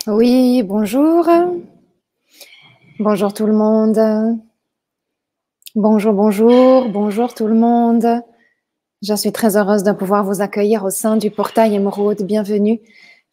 Oui, bonjour. Bonjour tout le monde. Bonjour, bonjour, bonjour tout le monde. Je suis très heureuse de pouvoir vous accueillir au sein du portail Émeraude. Bienvenue,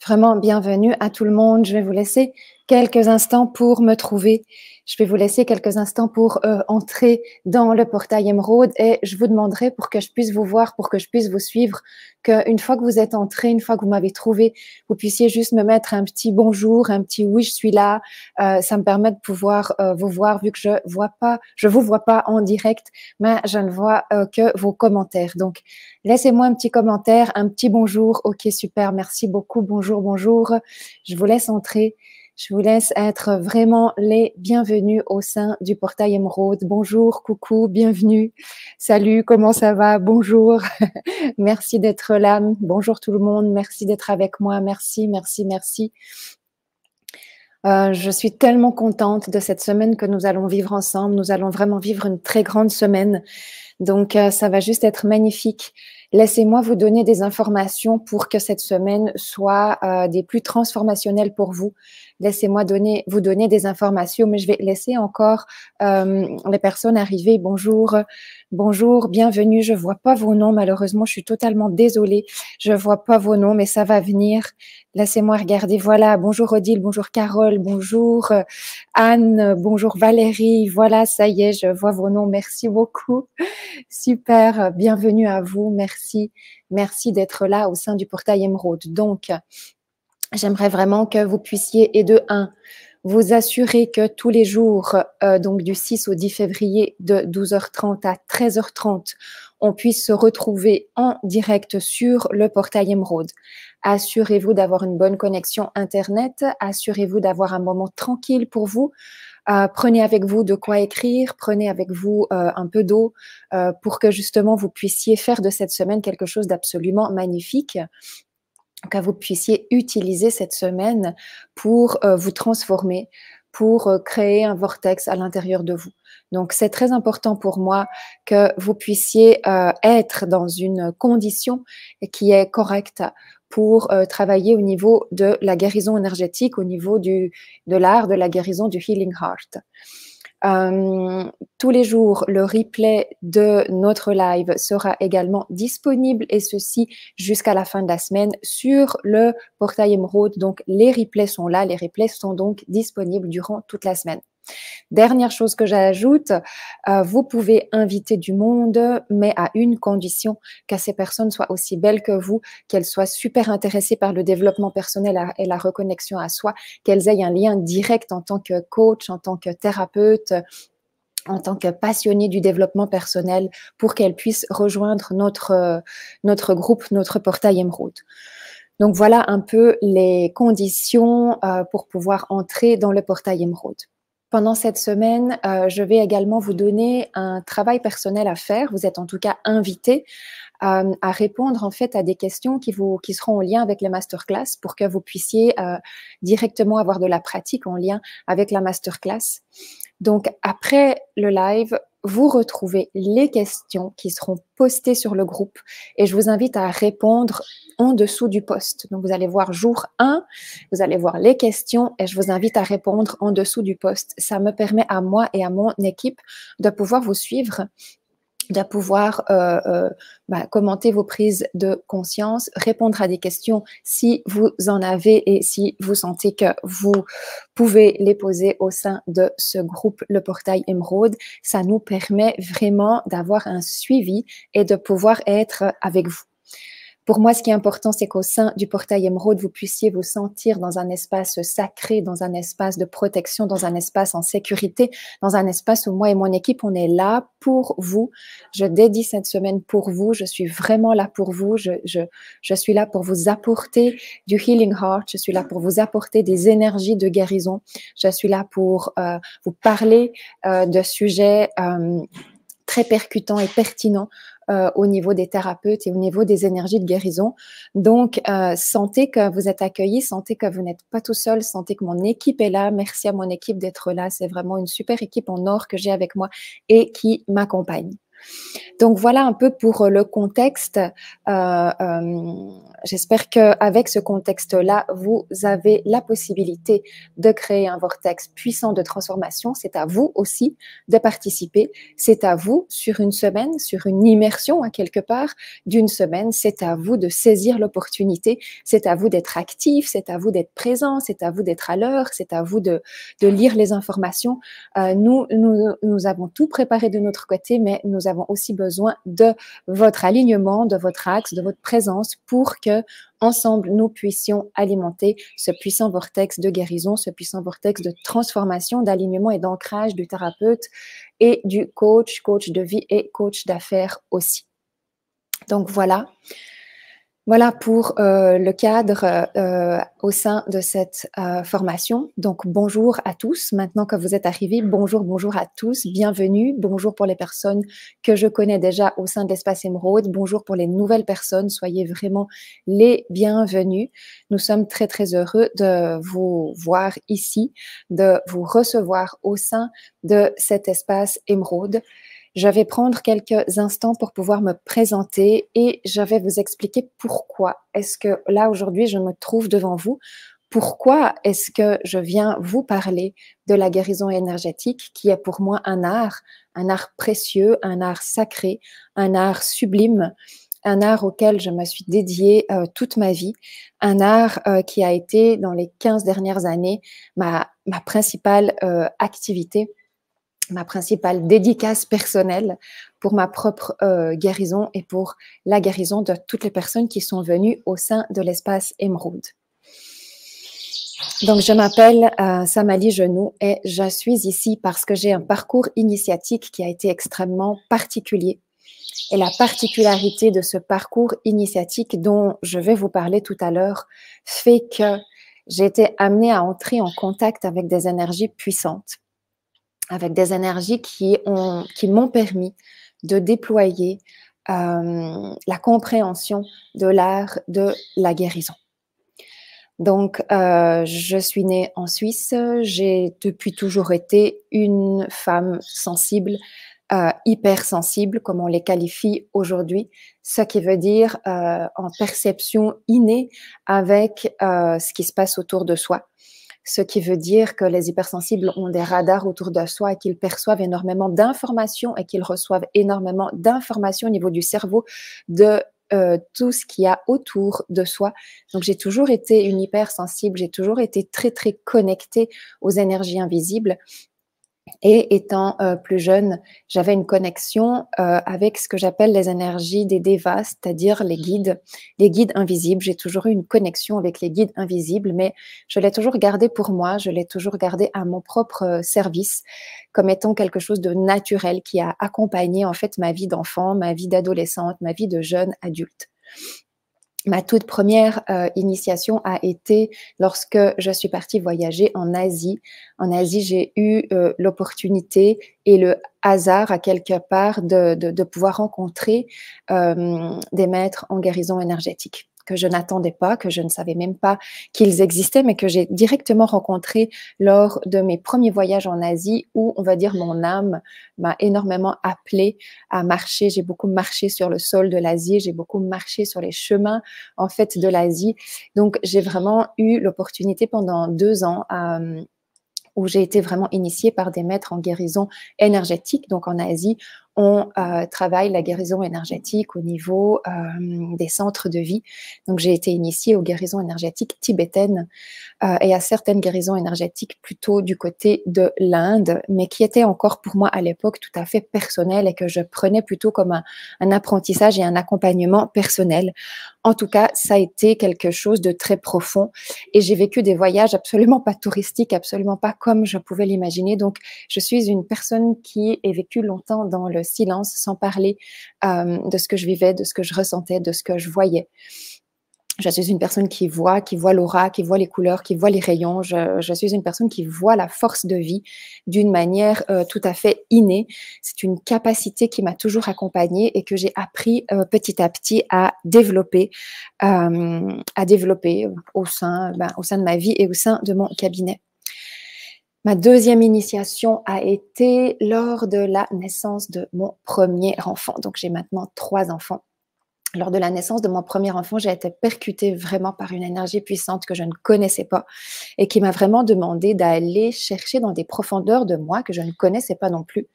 vraiment bienvenue à tout le monde. Je vais vous laisser quelques instants pour me trouver. Je vais vous laisser quelques instants pour entrer dans le portail Émeraude et je vous demanderai pour que je puisse vous voir, pour que je puisse vous suivre, qu'une fois que vous êtes entré, une fois que vous m'avez trouvé, vous puissiez juste me mettre un petit bonjour, un petit oui, je suis là. Ça me permet de pouvoir vous voir vu que je vous vois pas en direct, mais je ne vois que vos commentaires. Donc, laissez-moi un petit commentaire, un petit bonjour. Ok, super, merci beaucoup. Bonjour, bonjour. Je vous laisse entrer. Je vous laisse être vraiment les bienvenus au sein du portail Émeraude. Bonjour, coucou, bienvenue. Salut, comment ça va? Bonjour. Merci d'être là. Bonjour tout le monde. Merci d'être avec moi. Merci, merci, merci. Je suis tellement contente de cette semaine que nous allons vivre ensemble. Nous allons vraiment vivre une très grande semaine. Donc, ça va juste être magnifique. Laissez-moi vous donner des informations pour que cette semaine soit des plus transformationnelles pour vous. Laissez-moi vous donner des informations, mais je vais laisser encore les personnes arriver. Bonjour, bonjour, bienvenue. Je vois pas vos noms, malheureusement, je suis totalement désolée. Je vois pas vos noms, mais ça va venir. Laissez-moi regarder. Voilà, bonjour Odile, bonjour Carole, bonjour Anne, bonjour Valérie. Voilà, ça y est, je vois vos noms. Merci beaucoup. Super, bienvenue à vous. Merci, merci d'être là au sein du portail Émeraude. Donc, j'aimerais vraiment que vous puissiez, et de un, vous assurer que tous les jours, donc du 6 au 10 février, de 12h30 à 13h30, on puisse se retrouver en direct sur le portail Émeraude. Assurez-vous d'avoir une bonne connexion Internet, assurez-vous d'avoir un moment tranquille pour vous. Prenez avec vous de quoi écrire, prenez avec vous un peu d'eau pour que justement vous puissiez faire de cette semaine quelque chose d'absolument magnifique, que vous puissiez utiliser cette semaine pour vous transformer, pour créer un vortex à l'intérieur de vous. Donc, c'est très important pour moi que vous puissiez être dans une condition qui est correcte pour travailler au niveau de la guérison énergétique, au niveau de l'art de la guérison du Healing Heart. Tous les jours, le replay de notre live sera également disponible et ceci jusqu'à la fin de la semaine sur le portail Émeraude. Donc, les replays sont là. Les replays sont donc disponibles durant toute la semaine. Dernière chose que j'ajoute, vous pouvez inviter du monde, mais à une condition, que ces personnes soient aussi belles que vous, qu'elles soient super intéressées par le développement personnel et la reconnexion à soi, qu'elles aient un lien direct en tant que coach, en tant que thérapeute, en tant que passionnée du développement personnel, pour qu'elles puissent rejoindre notre groupe, notre portail Émeraude. Donc voilà un peu les conditions pour pouvoir entrer dans le portail Émeraude. Pendant cette semaine, je vais également vous donner un travail personnel à faire. Vous êtes en tout cas invité à répondre en fait à des questions qui seront en lien avec les masterclass pour que vous puissiez directement avoir de la pratique en lien avec la masterclass. Donc, après le live, vous retrouvez les questions qui seront postées sur le groupe et je vous invite à répondre en dessous du post. Donc, vous allez voir jour 1, vous allez voir les questions et je vous invite à répondre en dessous du post. Ça me permet à moi et à mon équipe de pouvoir vous suivre, de pouvoir commenter vos prises de conscience, répondre à des questions si vous en avez et si vous sentez que vous pouvez les poser au sein de ce groupe, le portail Émeraude. Ça nous permet vraiment d'avoir un suivi et de pouvoir être avec vous. Pour moi, ce qui est important, c'est qu'au sein du portail Émeraude, vous puissiez vous sentir dans un espace sacré, dans un espace de protection, dans un espace en sécurité, dans un espace où moi et mon équipe, on est là pour vous. Je dédie cette semaine pour vous. Je suis vraiment là pour vous. Je suis là pour vous apporter du Healing Heart. Je suis là pour vous apporter des énergies de guérison. Je suis là pour vous parler de sujets très percutants et pertinents au niveau des thérapeutes et au niveau des énergies de guérison. Donc, sentez que vous êtes accueillis, sentez que vous n'êtes pas tout seul, sentez que mon équipe est là. Merci à mon équipe d'être là. C'est vraiment une super équipe en or que j'ai avec moi et qui m'accompagne. Donc voilà un peu pour le contexte. J'espère qu'avec ce contexte-là, vous avez la possibilité de créer un vortex puissant de transformation. C'est à vous aussi de participer. C'est à vous sur une semaine, sur une immersion à quelque part d'une semaine. C'est à vous de saisir l'opportunité. C'est à vous d'être actif. C'est à vous d'être présent. C'est à vous d'être à l'heure. C'est à vous de lire les informations. Nous avons tout préparé de notre côté, mais nous avons aussi besoin de votre alignement, de votre axe, de votre présence pour que ensemble nous puissions alimenter ce puissant vortex de guérison, ce puissant vortex de transformation, d'alignement et d'ancrage du thérapeute et du coach, coach de vie et coach d'affaires aussi. Donc voilà. Voilà pour le cadre au sein de cette formation. Donc, bonjour à tous. Maintenant que vous êtes arrivés, bonjour à tous. Bienvenue. Bonjour pour les personnes que je connais déjà au sein de l'Espace Émeraude. Bonjour pour les nouvelles personnes. Soyez vraiment les bienvenus. Nous sommes très, très heureux de vous voir ici, de vous recevoir au sein de cet Espace Émeraude. Je vais prendre quelques instants pour pouvoir me présenter et je vais vous expliquer pourquoi est-ce que là aujourd'hui je me trouve devant vous. Pourquoi est-ce que je viens vous parler de la guérison énergétique qui est pour moi un art précieux, un art sacré, un art sublime, un art auquel je me suis dédiée toute ma vie, un art qui a été dans les 15 dernières années ma principale activité, ma principale dédicace personnelle pour ma propre guérison et pour la guérison de toutes les personnes qui sont venues au sein de l'espace Émeraude. Donc, je m'appelle Samali Genoux et je suis ici parce que j'ai un parcours initiatique qui a été extrêmement particulier. Et la particularité de ce parcours initiatique dont je vais vous parler tout à l'heure fait que j'ai été amenée à entrer en contact avec des énergies puissantes, avec des énergies qui m'ont permis de déployer la compréhension de l'art de la guérison. Donc, je suis née en Suisse, j'ai depuis toujours été une femme sensible, hypersensible, comme on les qualifie aujourd'hui, ce qui veut dire en perception innée avec ce qui se passe autour de soi. Ce qui veut dire que les hypersensibles ont des radars autour de soi et qu'ils perçoivent énormément d'informations et qu'ils reçoivent énormément d'informations au niveau du cerveau de tout ce qu'il y a autour de soi. Donc, j'ai toujours été une hypersensible, j'ai toujours été très, très connectée aux énergies invisibles. Et étant plus jeune, j'avais une connexion avec ce que j'appelle les énergies des devas, c'est-à-dire les guides invisibles. J'ai toujours eu une connexion avec les guides invisibles, mais je l'ai toujours gardé pour moi, je l'ai toujours gardé à mon propre service, comme étant quelque chose de naturel qui a accompagné en fait ma vie d'enfant, ma vie d'adolescente, ma vie de jeune adulte. Ma toute première initiation a été lorsque je suis partie voyager en Asie. En Asie, j'ai eu l'opportunité et le hasard à quelque part de pouvoir rencontrer des maîtres en guérison énergétique que je n'attendais pas, que je ne savais même pas qu'ils existaient, mais que j'ai directement rencontrés lors de mes premiers voyages en Asie où, on va dire, mon âme m'a énormément appelée à marcher. J'ai beaucoup marché sur le sol de l'Asie, j'ai beaucoup marché sur les chemins, en fait, de l'Asie. Donc, j'ai vraiment eu l'opportunité pendant 2 ans où j'ai été vraiment initiée par des maîtres en guérison énergétique. Donc, en Asie, on travaille la guérison énergétique au niveau des centres de vie. Donc, j'ai été initiée aux guérisons énergétiques tibétaines et à certaines guérisons énergétiques plutôt du côté de l'Inde, mais qui étaient encore pour moi à l'époque tout à fait personnelles et que je prenais plutôt comme un apprentissage et un accompagnement personnel. En tout cas, ça a été quelque chose de très profond et j'ai vécu des voyages absolument pas touristiques, absolument pas comme je pouvais l'imaginer. Donc, je suis une personne qui a vécu longtemps dans le silence, sans parler de ce que je vivais, de ce que je ressentais, de ce que je voyais. Je suis une personne qui voit l'aura, qui voit les couleurs, qui voit les rayons. Je suis une personne qui voit la force de vie d'une manière tout à fait innée. C'est une capacité qui m'a toujours accompagnée et que j'ai appris petit à petit à développer au sein de ma vie et au sein de mon cabinet. Ma deuxième initiation a été lors de la naissance de mon premier enfant. Donc j'ai maintenant 3 enfants. Lors de la naissance de mon premier enfant, j'ai été percutée vraiment par une énergie puissante que je ne connaissais pas et qui m'a vraiment demandé d'aller chercher dans des profondeurs de moi que je ne connaissais pas non plus.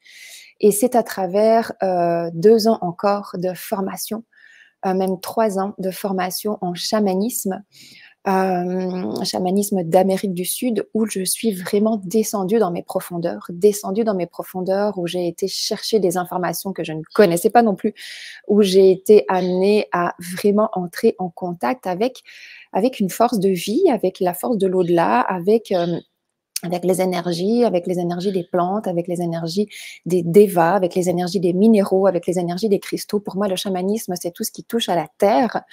Et c'est à travers, 2 ans encore de formation, même 3 ans de formation en chamanisme, chamanisme d'Amérique du Sud, où je suis vraiment descendue dans mes profondeurs, où j'ai été chercher des informations que je ne connaissais pas non plus, où j'ai été amenée à vraiment entrer en contact avec une force de vie, avec la force de l'au-delà, avec les énergies des plantes, avec les énergies des devas, avec les énergies des minéraux, avec les énergies des cristaux. Pour moi, le chamanisme, c'est tout ce qui touche à la terre,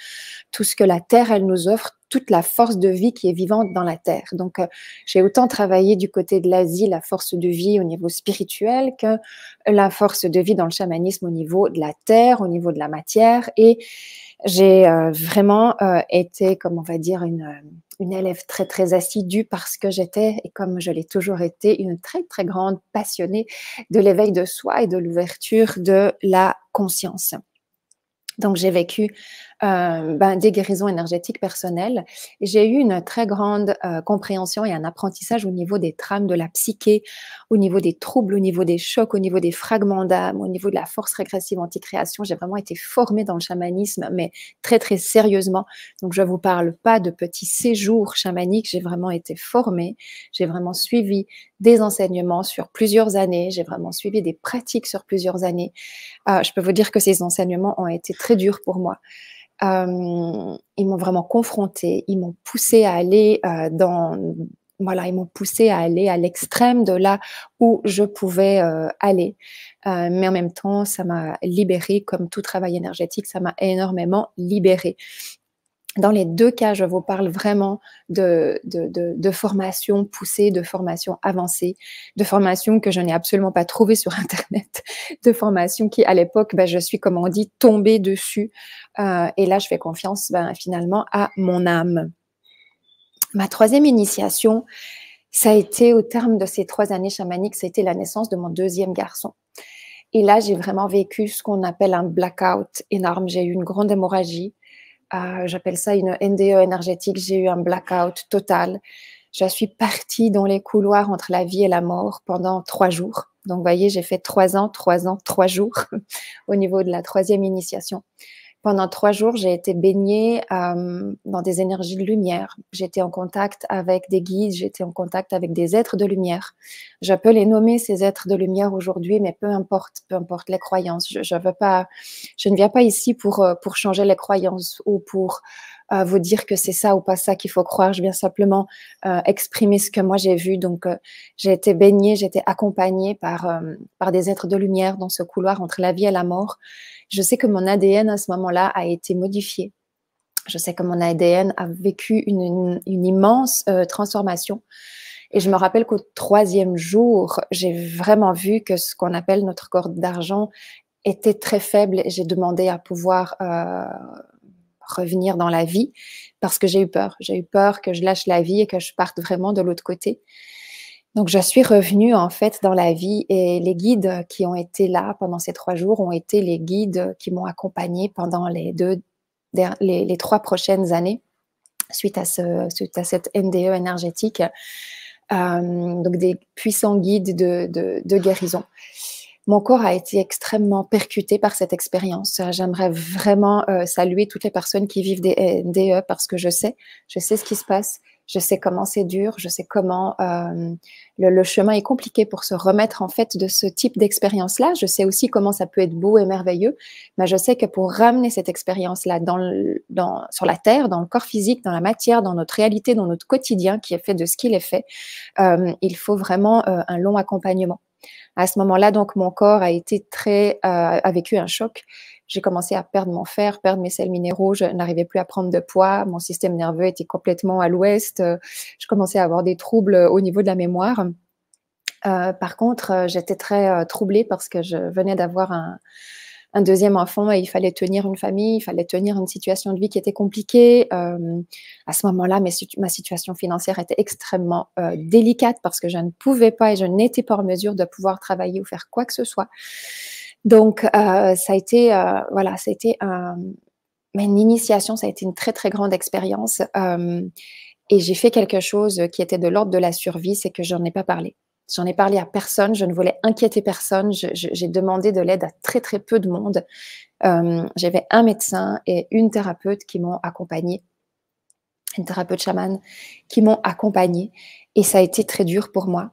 tout ce que la terre, elle nous offre, toute la force de vie qui est vivante dans la terre. Donc, j'ai autant travaillé du côté de l'Asie, la force de vie au niveau spirituel, que la force de vie dans le chamanisme au niveau de la terre, au niveau de la matière. Et j'ai vraiment été, comme on va dire, une élève très, très assidue parce que j'étais, et comme je l'ai toujours été, une très, très grande passionnée de l'éveil de soi et de l'ouverture de la conscience. Donc j'ai vécu, des guérisons énergétiques personnelles. J'ai eu une très grande, compréhension et un apprentissage au niveau des trames de la psyché, au niveau des troubles, au niveau des chocs, au niveau des fragments d'âme, au niveau de la force régressive anti-création. J'ai vraiment été formée dans le chamanisme, mais très, très sérieusement. Donc je vous parle pas de petits séjours chamaniques, j'ai vraiment été formée, j'ai vraiment suivi des enseignements sur plusieurs années, j'ai vraiment suivi des pratiques sur plusieurs années. Je peux vous dire que ces enseignements ont été très durs pour moi. Ils m'ont vraiment confrontée, ils m'ont poussée à aller, ils m'ont poussée à aller à l'extrême de là où je pouvais, aller. Mais en même temps, ça m'a libérée comme tout travail énergétique, ça m'a énormément libérée. Dans les 2 cas, je vous parle vraiment de formation poussée, de formation avancée, de formation que je n'ai absolument pas trouvée sur internet, de formation qui, à l'époque, je suis, comme on dit, tombée dessus, et là, je fais confiance, finalement à mon âme. Ma troisième initiation, ça a été au terme de ces 3 années chamaniques, ça a été la naissance de mon deuxième garçon. Et là, j'ai vraiment vécu ce qu'on appelle un blackout énorme. J'ai eu une grande hémorragie. J'appelle ça une NDE énergétique. J'ai eu un blackout total. Je suis partie dans les couloirs entre la vie et la mort pendant 3 jours. Donc, vous voyez, j'ai fait 3 ans, 3 ans, 3 jours au niveau de la troisième initiation. Pendant 3 jours, j'ai été baignée dans des énergies de lumière. J'étais en contact avec des guides, j'étais en contact avec des êtres de lumière. Je peux les nommer, ces êtres de lumière aujourd'hui, mais peu importe les croyances. Je ne viens pas ici pour changer les croyances ou pour vous dire que c'est ça ou pas ça qu'il faut croire. Je viens simplement exprimer ce que moi j'ai vu. Donc, j'ai été baignée, j'ai été accompagnée par des êtres de lumière dans ce couloir entre la vie et la mort. Je sais que mon ADN à ce moment-là a été modifié. Je sais que mon ADN a vécu une immense transformation. Et je me rappelle qu'au 3e jour, j'ai vraiment vu que ce qu'on appelle notre corps d'argent était très faible et j'ai demandé à pouvoir revenir dans la vie parce que j'ai eu peur. J'ai eu peur que je lâche la vie et que je parte vraiment de l'autre côté. Donc, je suis revenue en fait dans la vie et les guides qui ont été là pendant ces 3 jours ont été les guides qui m'ont accompagnée pendant les 3 prochaines années suite à cette NDE énergétique. Donc des puissants guides de guérison. Mon corps a été extrêmement percuté par cette expérience. J'aimerais vraiment saluer toutes les personnes qui vivent des NDE parce que je sais ce qui se passe. Je sais comment c'est dur, je sais comment le chemin est compliqué pour se remettre en fait de ce type d'expérience-là. Je sais aussi comment ça peut être beau et merveilleux, mais je sais que pour ramener cette expérience-là sur la terre, dans le corps physique, dans la matière, dans notre réalité, dans notre quotidien qui est fait de ce qu'il est fait, il faut vraiment un long accompagnement. À ce moment-là, donc, mon corps a vécu un choc. J'ai commencé à perdre mon fer, perdre mes sels minéraux. Je n'arrivais plus à prendre de poids. Mon système nerveux était complètement à l'ouest. Je commençais à avoir des troubles au niveau de la mémoire. Par contre, j'étais très troublée parce que je venais d'avoir un deuxième enfant et il fallait tenir une famille, il fallait tenir une situation de vie qui était compliquée. À ce moment-là, ma situation financière était extrêmement délicate parce que je ne pouvais pas et je n'étais pas en mesure de pouvoir travailler ou faire quoi que ce soit. Donc, ça a été, voilà, ça a été mais une initiation, ça a été une très, très grande expérience. Et j'ai fait quelque chose qui était de l'ordre de la survie, c'est que j'en ai pas parlé. J'en ai parlé à personne, je ne voulais inquiéter personne, j'ai demandé de l'aide à très, très peu de monde. J'avais un médecin et une thérapeute qui m'ont accompagnée, une thérapeute chamane qui m'ont accompagnée et ça a été très dur pour moi.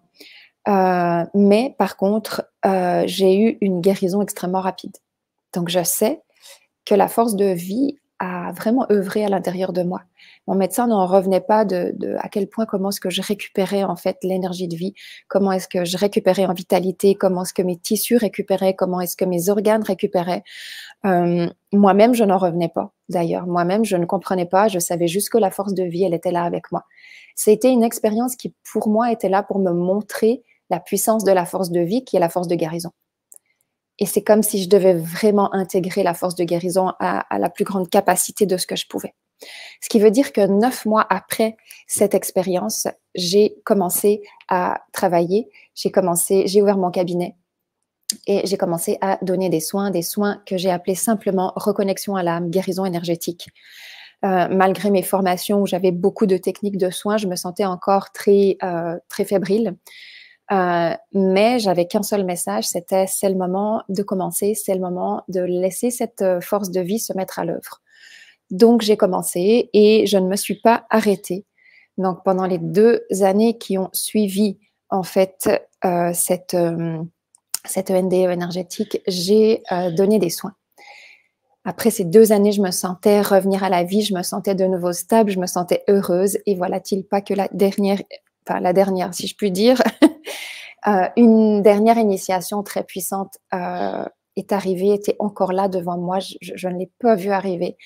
Mais par contre, j'ai eu une guérison extrêmement rapide. Donc je sais que la force de vie a vraiment œuvré à l'intérieur de moi. Mon médecin n'en revenait pas de à quel point, comment est-ce que je récupérais en fait l'énergie de vie, comment est-ce que je récupérais en vitalité, comment est-ce que mes tissus récupéraient, comment est-ce que mes organes récupéraient. Moi-même, je n'en revenais pas d'ailleurs. Moi-même, je ne comprenais pas, je savais juste que la force de vie, elle était là avec moi. C'était une expérience qui, pour moi, était là pour me montrer la puissance de la force de vie, qui est la force de guérison. Et c'est comme si je devais vraiment intégrer la force de guérison à la plus grande capacité de ce que je pouvais. Ce qui veut dire que 9 mois après cette expérience, j'ai commencé à travailler, j'ai ouvert mon cabinet et j'ai commencé à donner des soins que j'ai appelés simplement reconnexion à l'âme, guérison énergétique. Malgré mes formations où j'avais beaucoup de techniques de soins, je me sentais encore très, très fébrile. Mais j'avais qu'un seul message, c'était c'est le moment de commencer, c'est le moment de laisser cette force de vie se mettre à l'œuvre. Donc j'ai commencé et je ne me suis pas arrêtée. Donc pendant les 2 années qui ont suivi en fait cette ENDE énergétique, j'ai donné des soins. Après ces 2 années, je me sentais revenir à la vie, je me sentais de nouveau stable, je me sentais heureuse et voilà-t-il pas que la dernière, si je puis dire, une dernière initiation très puissante est arrivée, était encore là devant moi. Je ne l'ai pas vue arriver,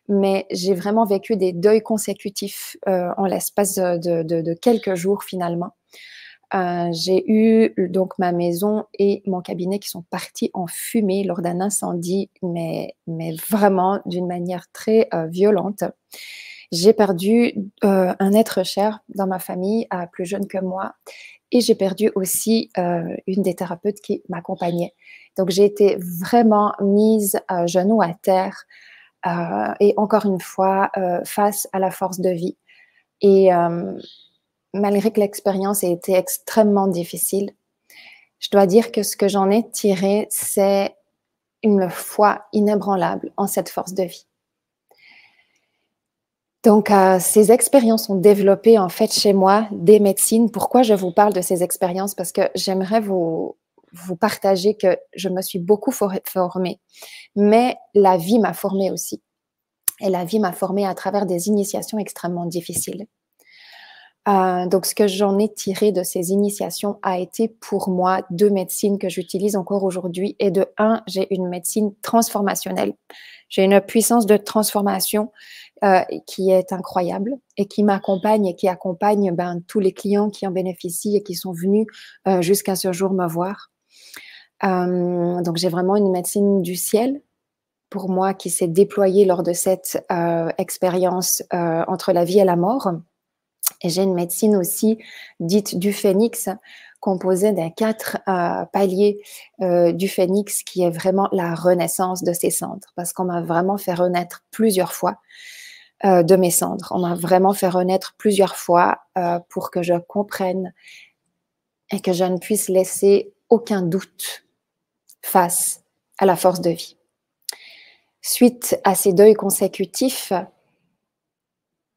mais j'ai vraiment vécu des deuils consécutifs en l'espace de quelques jours finalement. J'ai eu donc ma maison et mon cabinet qui sont partis en fumée lors d'un incendie, mais vraiment d'une manière très violente. J'ai perdu un être cher dans ma famille, plus jeune que moi, et j'ai perdu aussi une des thérapeutes qui m'accompagnait. Donc j'ai été vraiment mise à genoux à terre et encore une fois face à la force de vie. Et malgré que l'expérience ait été extrêmement difficile, je dois dire que ce que j'en ai tiré, c'est une foi inébranlable en cette force de vie. Donc, ces expériences ont développé en fait chez moi des médecines. Pourquoi je vous parle de ces expériences? Parce que j'aimerais vous partager que je me suis beaucoup formée, mais la vie m'a formée aussi. Et la vie m'a formée à travers des initiations extrêmement difficiles. Donc, ce que j'en ai tiré de ces initiations a été pour moi 2 médecines que j'utilise encore aujourd'hui. Et de 1, j'ai une médecine transformationnelle. J'ai une puissance de transformation qui est incroyable et qui m'accompagne et qui accompagne tous les clients qui en bénéficient et qui sont venus jusqu'à ce jour me voir. Donc, j'ai vraiment une médecine du ciel pour moi qui s'est déployée lors de cette expérience entre la vie et la mort. Et j'ai une médecine aussi dite du phénix, composée des 4 paliers du phénix, qui est vraiment la renaissance de ses cendres. Parce qu'on m'a vraiment fait renaître plusieurs fois de mes cendres. On m'a vraiment fait renaître plusieurs fois pour que je comprenne et que je ne puisse laisser aucun doute face à la force de vie. Suite à ces deuils consécutifs,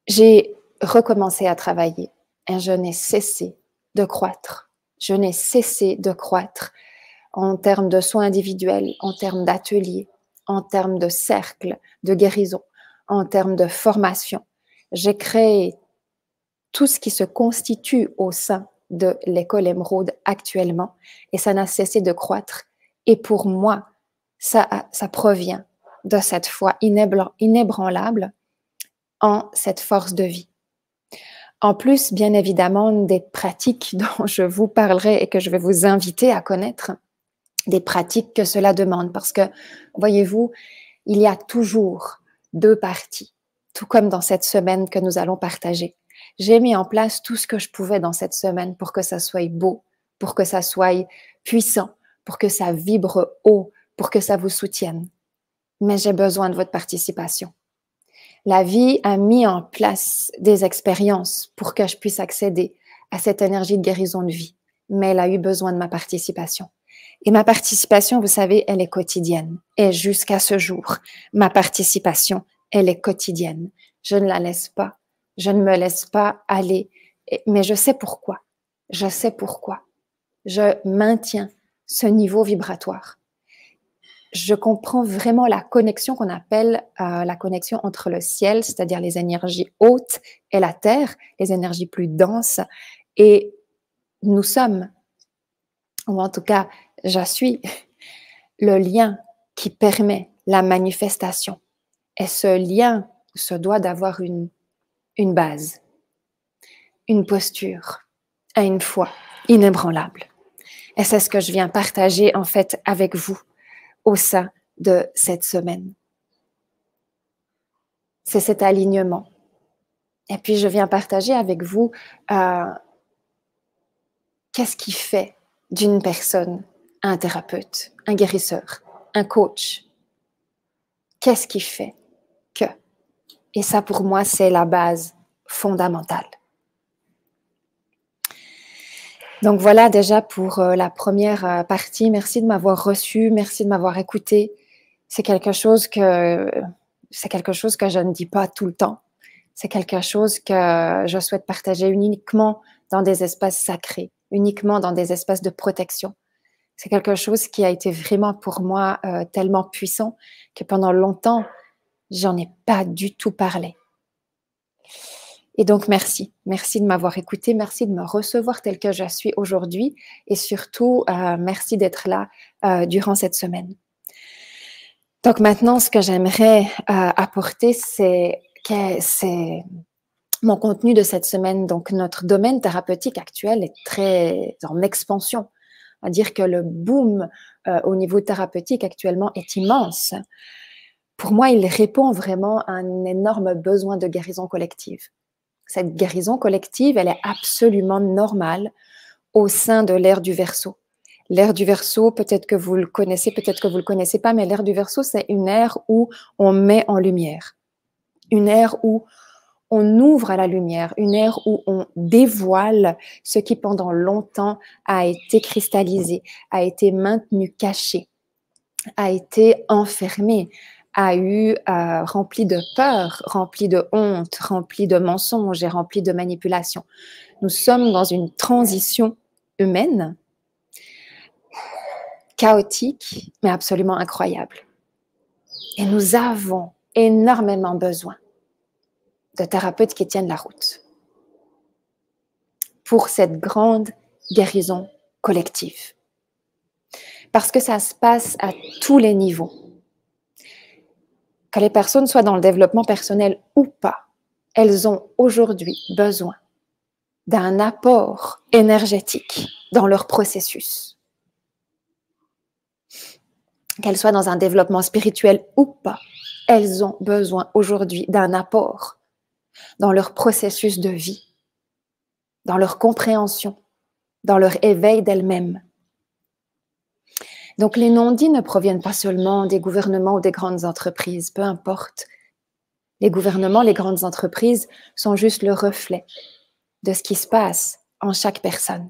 j'ai recommencé à travailler et je n'ai cessé de croître. Je n'ai cessé de croître en termes de soins individuels, en termes d'ateliers, en termes de cercles de guérison, en termes de formation. J'ai créé tout ce qui se constitue au sein de l'école Émeraude actuellement et ça n'a cessé de croître. Et pour moi, ça provient de cette foi inébranlable en cette force de vie. En plus, bien évidemment, des pratiques dont je vous parlerai et que je vais vous inviter à connaître, des pratiques que cela demande. Parce que, voyez-vous, il y a toujours deux parties, tout comme dans cette semaine que nous allons partager. J'ai mis en place tout ce que je pouvais dans cette semaine pour que ça soit beau, pour que ça soit puissant, pour que ça vibre haut, pour que ça vous soutienne. Mais j'ai besoin de votre participation. La vie a mis en place des expériences pour que je puisse accéder à cette énergie de guérison de vie. Mais elle a eu besoin de ma participation. Et ma participation, vous savez, elle est quotidienne. Et jusqu'à ce jour, ma participation, elle est quotidienne. Je ne la laisse pas. Je ne me laisse pas aller. Mais je sais pourquoi. Je sais pourquoi. Je maintiens ce niveau vibratoire. Je comprends vraiment la connexion qu'on appelle la connexion entre le ciel, c'est-à-dire les énergies hautes, et la terre, les énergies plus denses. Et nous sommes, ou en tout cas, je suis le lien qui permet la manifestation. Et ce lien se doit d'avoir une base, une posture, et une foi inébranlable. Et c'est ce que je viens partager en fait avec vous au sein de cette semaine. C'est cet alignement. Et puis, je viens partager avec vous qu'est-ce qui fait d'une personne un thérapeute, un guérisseur, un coach. Qu'est-ce qui fait que? Et ça, pour moi, c'est la base fondamentale. Donc voilà déjà pour la première partie. Merci de m'avoir reçu, merci de m'avoir écouté. C'est quelque chose que je ne dis pas tout le temps. C'est quelque chose que je souhaite partager uniquement dans des espaces sacrés, uniquement dans des espaces de protection. C'est quelque chose qui a été vraiment pour moi tellement puissant que pendant longtemps, j'en ai pas du tout parlé. Et donc, merci. Merci de m'avoir écouté. Merci de me recevoir tel que je suis aujourd'hui. Et surtout, merci d'être là durant cette semaine. Donc maintenant, ce que j'aimerais apporter, c'est mon contenu de cette semaine. Donc, notre domaine thérapeutique actuel est très en expansion. On va dire que le boom au niveau thérapeutique actuellement est immense. Pour moi, il répond vraiment à un énorme besoin de guérison collective. Cette guérison collective, elle est absolument normale au sein de l'ère du Verseau. L'ère du Verseau, peut-être que vous le connaissez, peut-être que vous ne le connaissez pas, mais l'ère du Verseau, c'est une ère où on met en lumière, une ère où on ouvre à la lumière, une ère où on dévoile ce qui pendant longtemps a été cristallisé, a été maintenu caché, a été enfermé, a eu rempli de peur, rempli de honte, rempli de mensonges et rempli de manipulations. Nous sommes dans une transition humaine, chaotique, mais absolument incroyable. Et nous avons énormément besoin de thérapeutes qui tiennent la route pour cette grande guérison collective. Parce que ça se passe à tous les niveaux. Que les personnes soient dans le développement personnel ou pas, elles ont aujourd'hui besoin d'un apport énergétique dans leur processus. Qu'elles soient dans un développement spirituel ou pas, elles ont besoin aujourd'hui d'un apport dans leur processus de vie, dans leur compréhension, dans leur éveil d'elles-mêmes. Donc les non-dits ne proviennent pas seulement des gouvernements ou des grandes entreprises, peu importe. Les gouvernements, les grandes entreprises sont juste le reflet de ce qui se passe en chaque personne.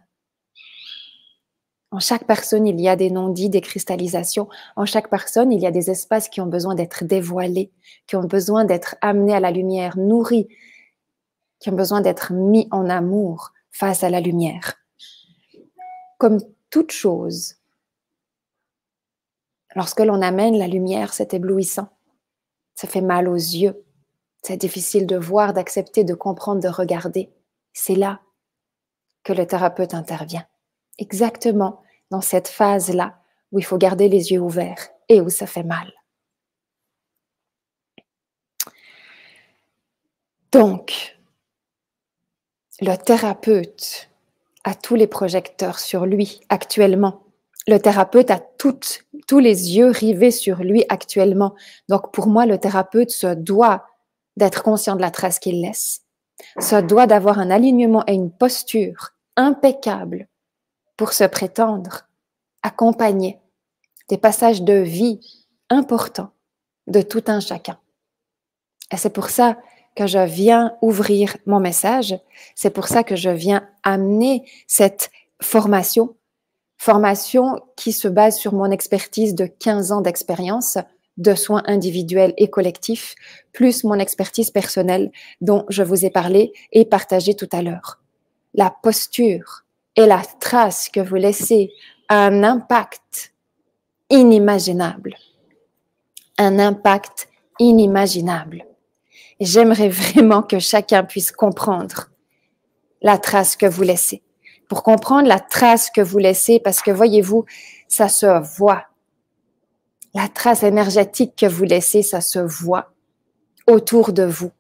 En chaque personne, il y a des non-dits, des cristallisations. En chaque personne, il y a des espaces qui ont besoin d'être dévoilés, qui ont besoin d'être amenés à la lumière, nourris, qui ont besoin d'être mis en amour face à la lumière. Comme toute chose, lorsque l'on amène la lumière, c'est éblouissant. Ça fait mal aux yeux. C'est difficile de voir, d'accepter, de comprendre, de regarder. C'est là que le thérapeute intervient. Exactement dans cette phase-là où il faut garder les yeux ouverts et où ça fait mal. Donc, le thérapeute a tous les projecteurs sur lui actuellement. le thérapeute a tous les yeux rivés sur lui actuellement. Donc, pour moi, le thérapeute se doit d'être conscient de la trace qu'il laisse, se doit d'avoir un alignement et une posture impeccable pour se prétendre accompagner des passages de vie importants de tout un chacun. Et c'est pour ça que je viens ouvrir mon message, c'est pour ça que je viens amener cette formation qui se base sur mon expertise de 15 ans d'expérience de soins individuels et collectifs, plus mon expertise personnelle dont je vous ai parlé et partagé tout à l'heure. La posture et la trace que vous laissez a un impact inimaginable. Un impact inimaginable. Et j'aimerais vraiment que chacun puisse comprendre la trace que vous laissez. Pour comprendre la trace que vous laissez, parce que voyez-vous, ça se voit. La trace énergétique que vous laissez, ça se voit autour de vous.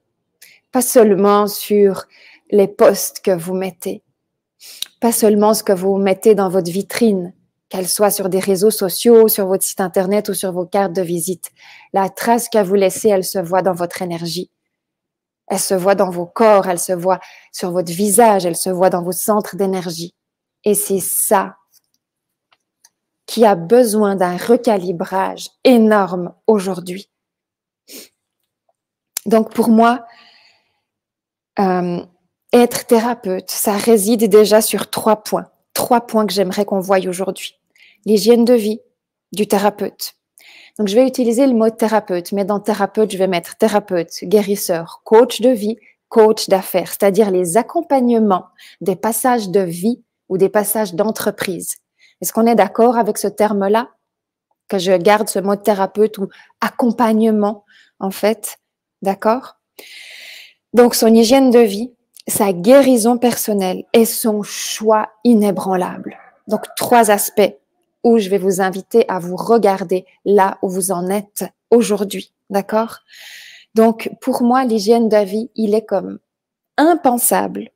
Pas seulement sur les posts que vous mettez, pas seulement ce que vous mettez dans votre vitrine, qu'elle soit sur des réseaux sociaux, sur votre site internet ou sur vos cartes de visite. La trace que vous laissez, elle se voit dans votre énergie. Elle se voit dans vos corps, elle se voit sur votre visage, elle se voit dans vos centres d'énergie. Et c'est ça qui a besoin d'un recalibrage énorme aujourd'hui. Donc pour moi, être thérapeute, ça réside déjà sur 3 points. 3 points que j'aimerais qu'on voie aujourd'hui. L'hygiène de vie du thérapeute. Donc, je vais utiliser le mot thérapeute, mais dans thérapeute, je vais mettre thérapeute, guérisseur, coach de vie, coach d'affaires, c'est-à-dire les accompagnements des passages de vie ou des passages d'entreprise. Est-ce qu'on est d'accord avec ce terme-là? Que je garde ce mot thérapeute ou accompagnement, en fait. D'accord? Donc, son hygiène de vie, sa guérison personnelle et son choix inébranlable. Donc, 3 aspects où je vais vous inviter à vous regarder là où vous en êtes aujourd'hui, d'accord? Donc, pour moi, l'hygiène de vie, il est comme impensable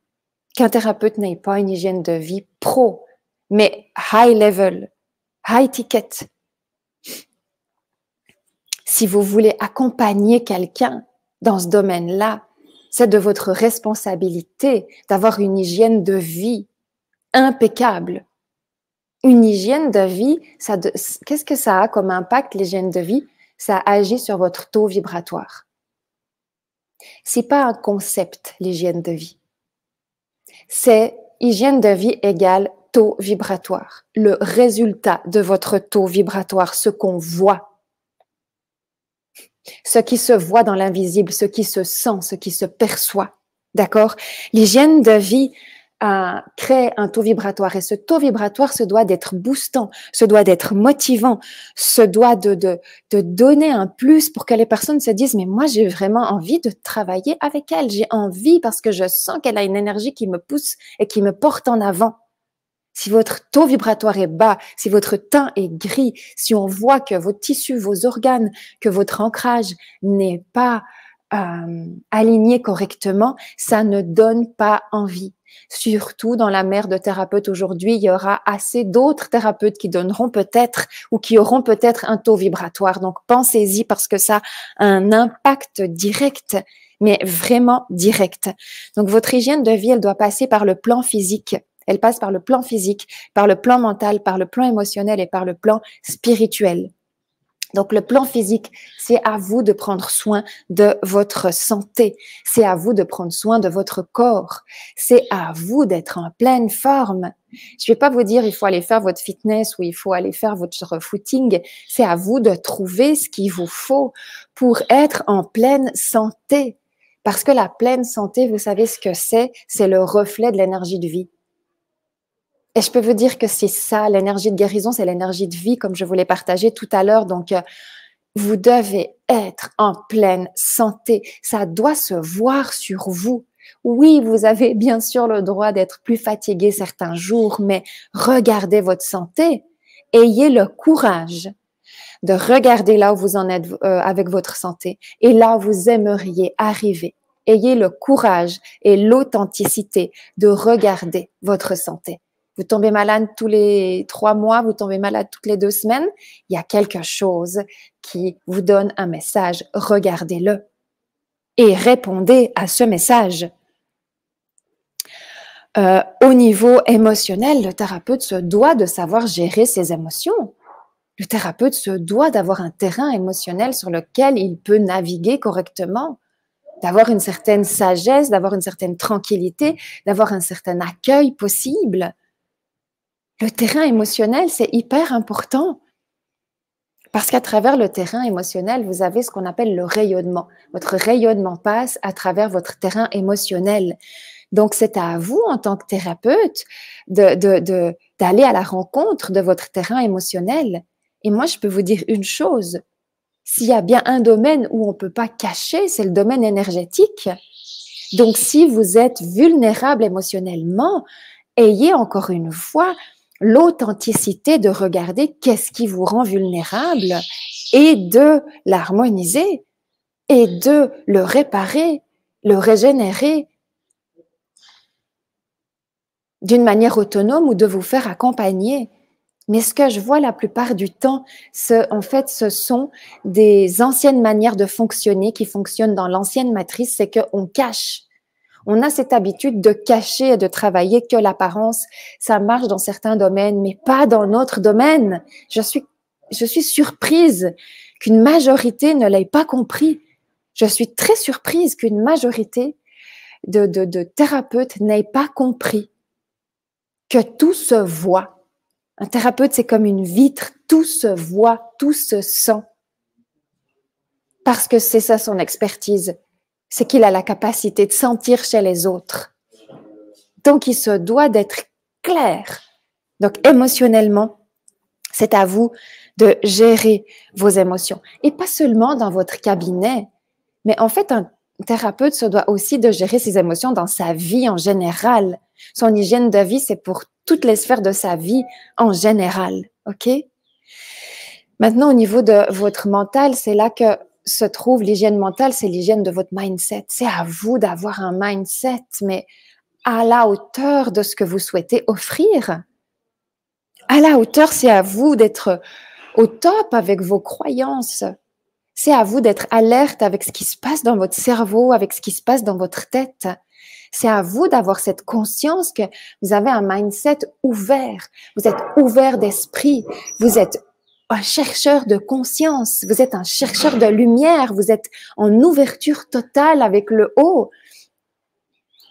qu'un thérapeute n'ait pas une hygiène de vie pro, mais high level, high ticket. Si vous voulez accompagner quelqu'un dans ce domaine-là, c'est de votre responsabilité d'avoir une hygiène de vie impeccable. Une hygiène de vie, qu'est-ce que ça a comme impact, l'hygiène de vie? Ça agit sur votre taux vibratoire. C'est pas un concept, l'hygiène de vie. C'est hygiène de vie égale taux vibratoire. Le résultat de votre taux vibratoire, ce qu'on voit. Ce qui se voit dans l'invisible, ce qui se sent, ce qui se perçoit. D'accord? L'hygiène de vie crée un taux vibratoire et ce taux vibratoire se doit d'être boostant, se doit d'être motivant, se doit de donner un plus pour que les personnes se disent mais moi j'ai vraiment envie de travailler avec elle, j'ai envie parce que je sens qu'elle a une énergie qui me pousse et qui me porte en avant. Si votre taux vibratoire est bas, si votre teint est gris, si on voit que vos tissus, vos organes, que votre ancrage n'est pas aligné correctement, ça ne donne pas envie. Surtout dans la mer de thérapeutes aujourd'hui, il y aura assez d'autres thérapeutes qui donneront peut-être ou qui auront peut-être un taux vibratoire. Donc, pensez-y parce que ça a un impact direct, mais vraiment direct. Donc, votre hygiène de vie, elle doit passer par le plan physique. Elle passe par le plan physique, par le plan mental, par le plan émotionnel et par le plan spirituel. Donc, le plan physique, c'est à vous de prendre soin de votre santé. C'est à vous de prendre soin de votre corps. C'est à vous d'être en pleine forme. Je vais pas vous dire, il faut aller faire votre fitness ou il faut aller faire votre footing. C'est à vous de trouver ce qu'il vous faut pour être en pleine santé. Parce que la pleine santé, vous savez ce que c'est? C'est le reflet de l'énergie de vie. Et je peux vous dire que c'est ça, l'énergie de guérison, c'est l'énergie de vie, comme je vous l'ai partagé tout à l'heure. Donc, vous devez être en pleine santé. Ça doit se voir sur vous. Oui, vous avez bien sûr le droit d'être plus fatigué certains jours, mais regardez votre santé. Ayez le courage de regarder là où vous en êtes avec votre santé et là où vous aimeriez arriver. Ayez le courage et l'authenticité de regarder votre santé. Vous tombez malade tous les 3 mois, vous tombez malade toutes les 2 semaines. Il y a quelque chose qui vous donne un message. Regardez-le et répondez à ce message. Au niveau émotionnel, le thérapeute se doit de savoir gérer ses émotions. Le thérapeute se doit d'avoir un terrain émotionnel sur lequel il peut naviguer correctement, d'avoir une certaine sagesse, d'avoir une certaine tranquillité, d'avoir un certain accueil possible. Le terrain émotionnel, c'est hyper important parce qu'à travers le terrain émotionnel, vous avez ce qu'on appelle le rayonnement. Votre rayonnement passe à travers votre terrain émotionnel. Donc, c'est à vous, en tant que thérapeute, d'aller à la rencontre de votre terrain émotionnel. Et moi, je peux vous dire une chose. S'il y a bien un domaine où on ne peut pas cacher, c'est le domaine énergétique. Donc, si vous êtes vulnérable émotionnellement, ayez encore une fois l'authenticité de regarder qu'est-ce qui vous rend vulnérable et de l'harmoniser et de le réparer, le régénérer d'une manière autonome ou de vous faire accompagner. Mais ce que je vois la plupart du temps, en fait, ce sont des anciennes manières de fonctionner qui fonctionnent dans l'ancienne matrice, c'est qu'on cache. On a cette habitude de cacher et de travailler que l'apparence. Ça marche dans certains domaines, mais pas dans notre domaine. Je suis surprise qu'une majorité ne l'ait pas compris. Je suis très surprise qu'une majorité de thérapeutes n'aient pas compris que tout se voit. Un thérapeute, c'est comme une vitre, tout se voit, tout se sent. Parce que c'est ça son expertise, c'est qu'il a la capacité de sentir chez les autres. Donc, il se doit d'être clair. Donc, émotionnellement, c'est à vous de gérer vos émotions. Et pas seulement dans votre cabinet, mais en fait, un thérapeute se doit aussi de gérer ses émotions dans sa vie en général. Son hygiène de vie, c'est pour toutes les sphères de sa vie en général. OK? Maintenant, au niveau de votre mental, c'est là que se trouve l'hygiène mentale, c'est l'hygiène de votre mindset. C'est à vous d'avoir un mindset, mais à la hauteur de ce que vous souhaitez offrir. À la hauteur, c'est à vous d'être au top avec vos croyances. C'est à vous d'être alerte avec ce qui se passe dans votre cerveau, avec ce qui se passe dans votre tête. C'est à vous d'avoir cette conscience que vous avez un mindset ouvert. Vous êtes ouvert d'esprit. Vous êtes un chercheur de conscience. Vous êtes un chercheur de lumière. Vous êtes en ouverture totale avec le haut.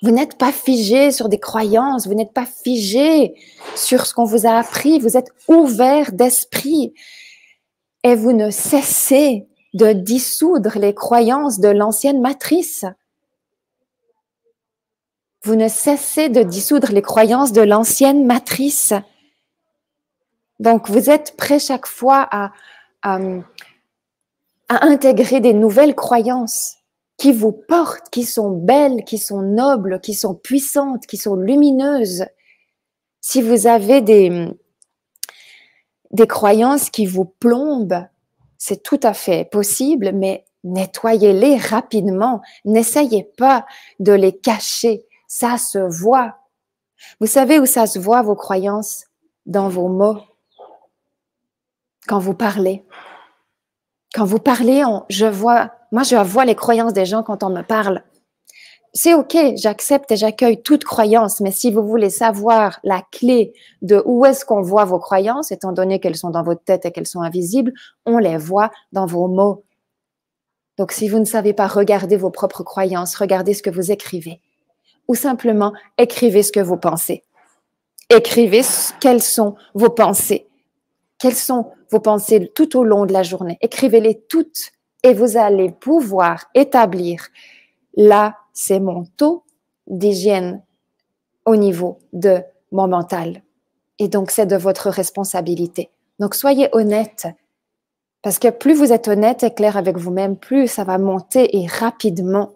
Vous n'êtes pas figé sur des croyances. Vous n'êtes pas figé sur ce qu'on vous a appris. Vous êtes ouvert d'esprit. Et vous ne cessez de dissoudre les croyances de l'ancienne matrice. Vous ne cessez de dissoudre les croyances de l'ancienne matrice. Donc, vous êtes prêt chaque fois à intégrer des nouvelles croyances qui vous portent, qui sont belles, qui sont nobles, qui sont puissantes, qui sont lumineuses. Si vous avez des croyances qui vous plombent, c'est tout à fait possible, mais nettoyez-les rapidement. N'essayez pas de les cacher. Ça se voit. Vous savez où ça se voit, vos croyances? Dans vos mots. Quand vous parlez. Quand vous parlez, moi je vois les croyances des gens quand on me parle. C'est OK, j'accepte et j'accueille toute croyance, mais si vous voulez savoir la clé de où est-ce qu'on voit vos croyances, étant donné qu'elles sont dans votre tête et qu'elles sont invisibles, on les voit dans vos mots. Donc, si vous ne savez pas regarder vos propres croyances, regardez ce que vous écrivez. Ou simplement, écrivez ce que vous pensez. Écrivez quelles sont vos pensées. Quelles sont vos pensées tout au long de la journée? Écrivez-les toutes et vous allez pouvoir établir là, c'est mon taux d'hygiène au niveau de mon mental. Et donc, c'est de votre responsabilité. Donc, soyez honnête. Parce que plus vous êtes honnête et clair avec vous-même, plus ça va monter et rapidement.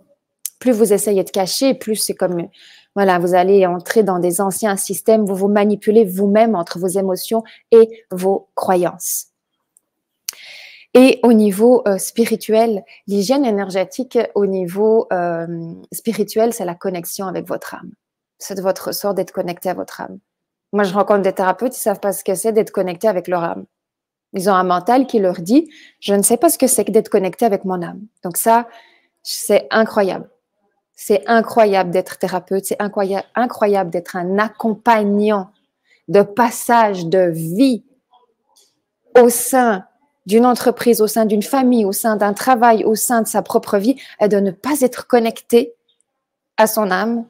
Plus vous essayez de cacher, plus c'est comme, voilà, vous allez entrer dans des anciens systèmes, vous vous manipulez vous-même entre vos émotions et vos croyances. Et au niveau spirituel, l'hygiène énergétique au niveau spirituel, c'est la connexion avec votre âme. C'est de votre ressort d'être connecté à votre âme. Moi, je rencontre des thérapeutes, ils ne savent pas ce que c'est d'être connecté avec leur âme. Ils ont un mental qui leur dit, je ne sais pas ce que c'est que d'être connecté avec mon âme. Donc ça, c'est incroyable. C'est incroyable d'être thérapeute, c'est incroyable d'être un accompagnant de passage de vie au sein d'une entreprise, au sein d'une famille, au sein d'un travail, au sein de sa propre vie, et de ne pas être connecté à son âme,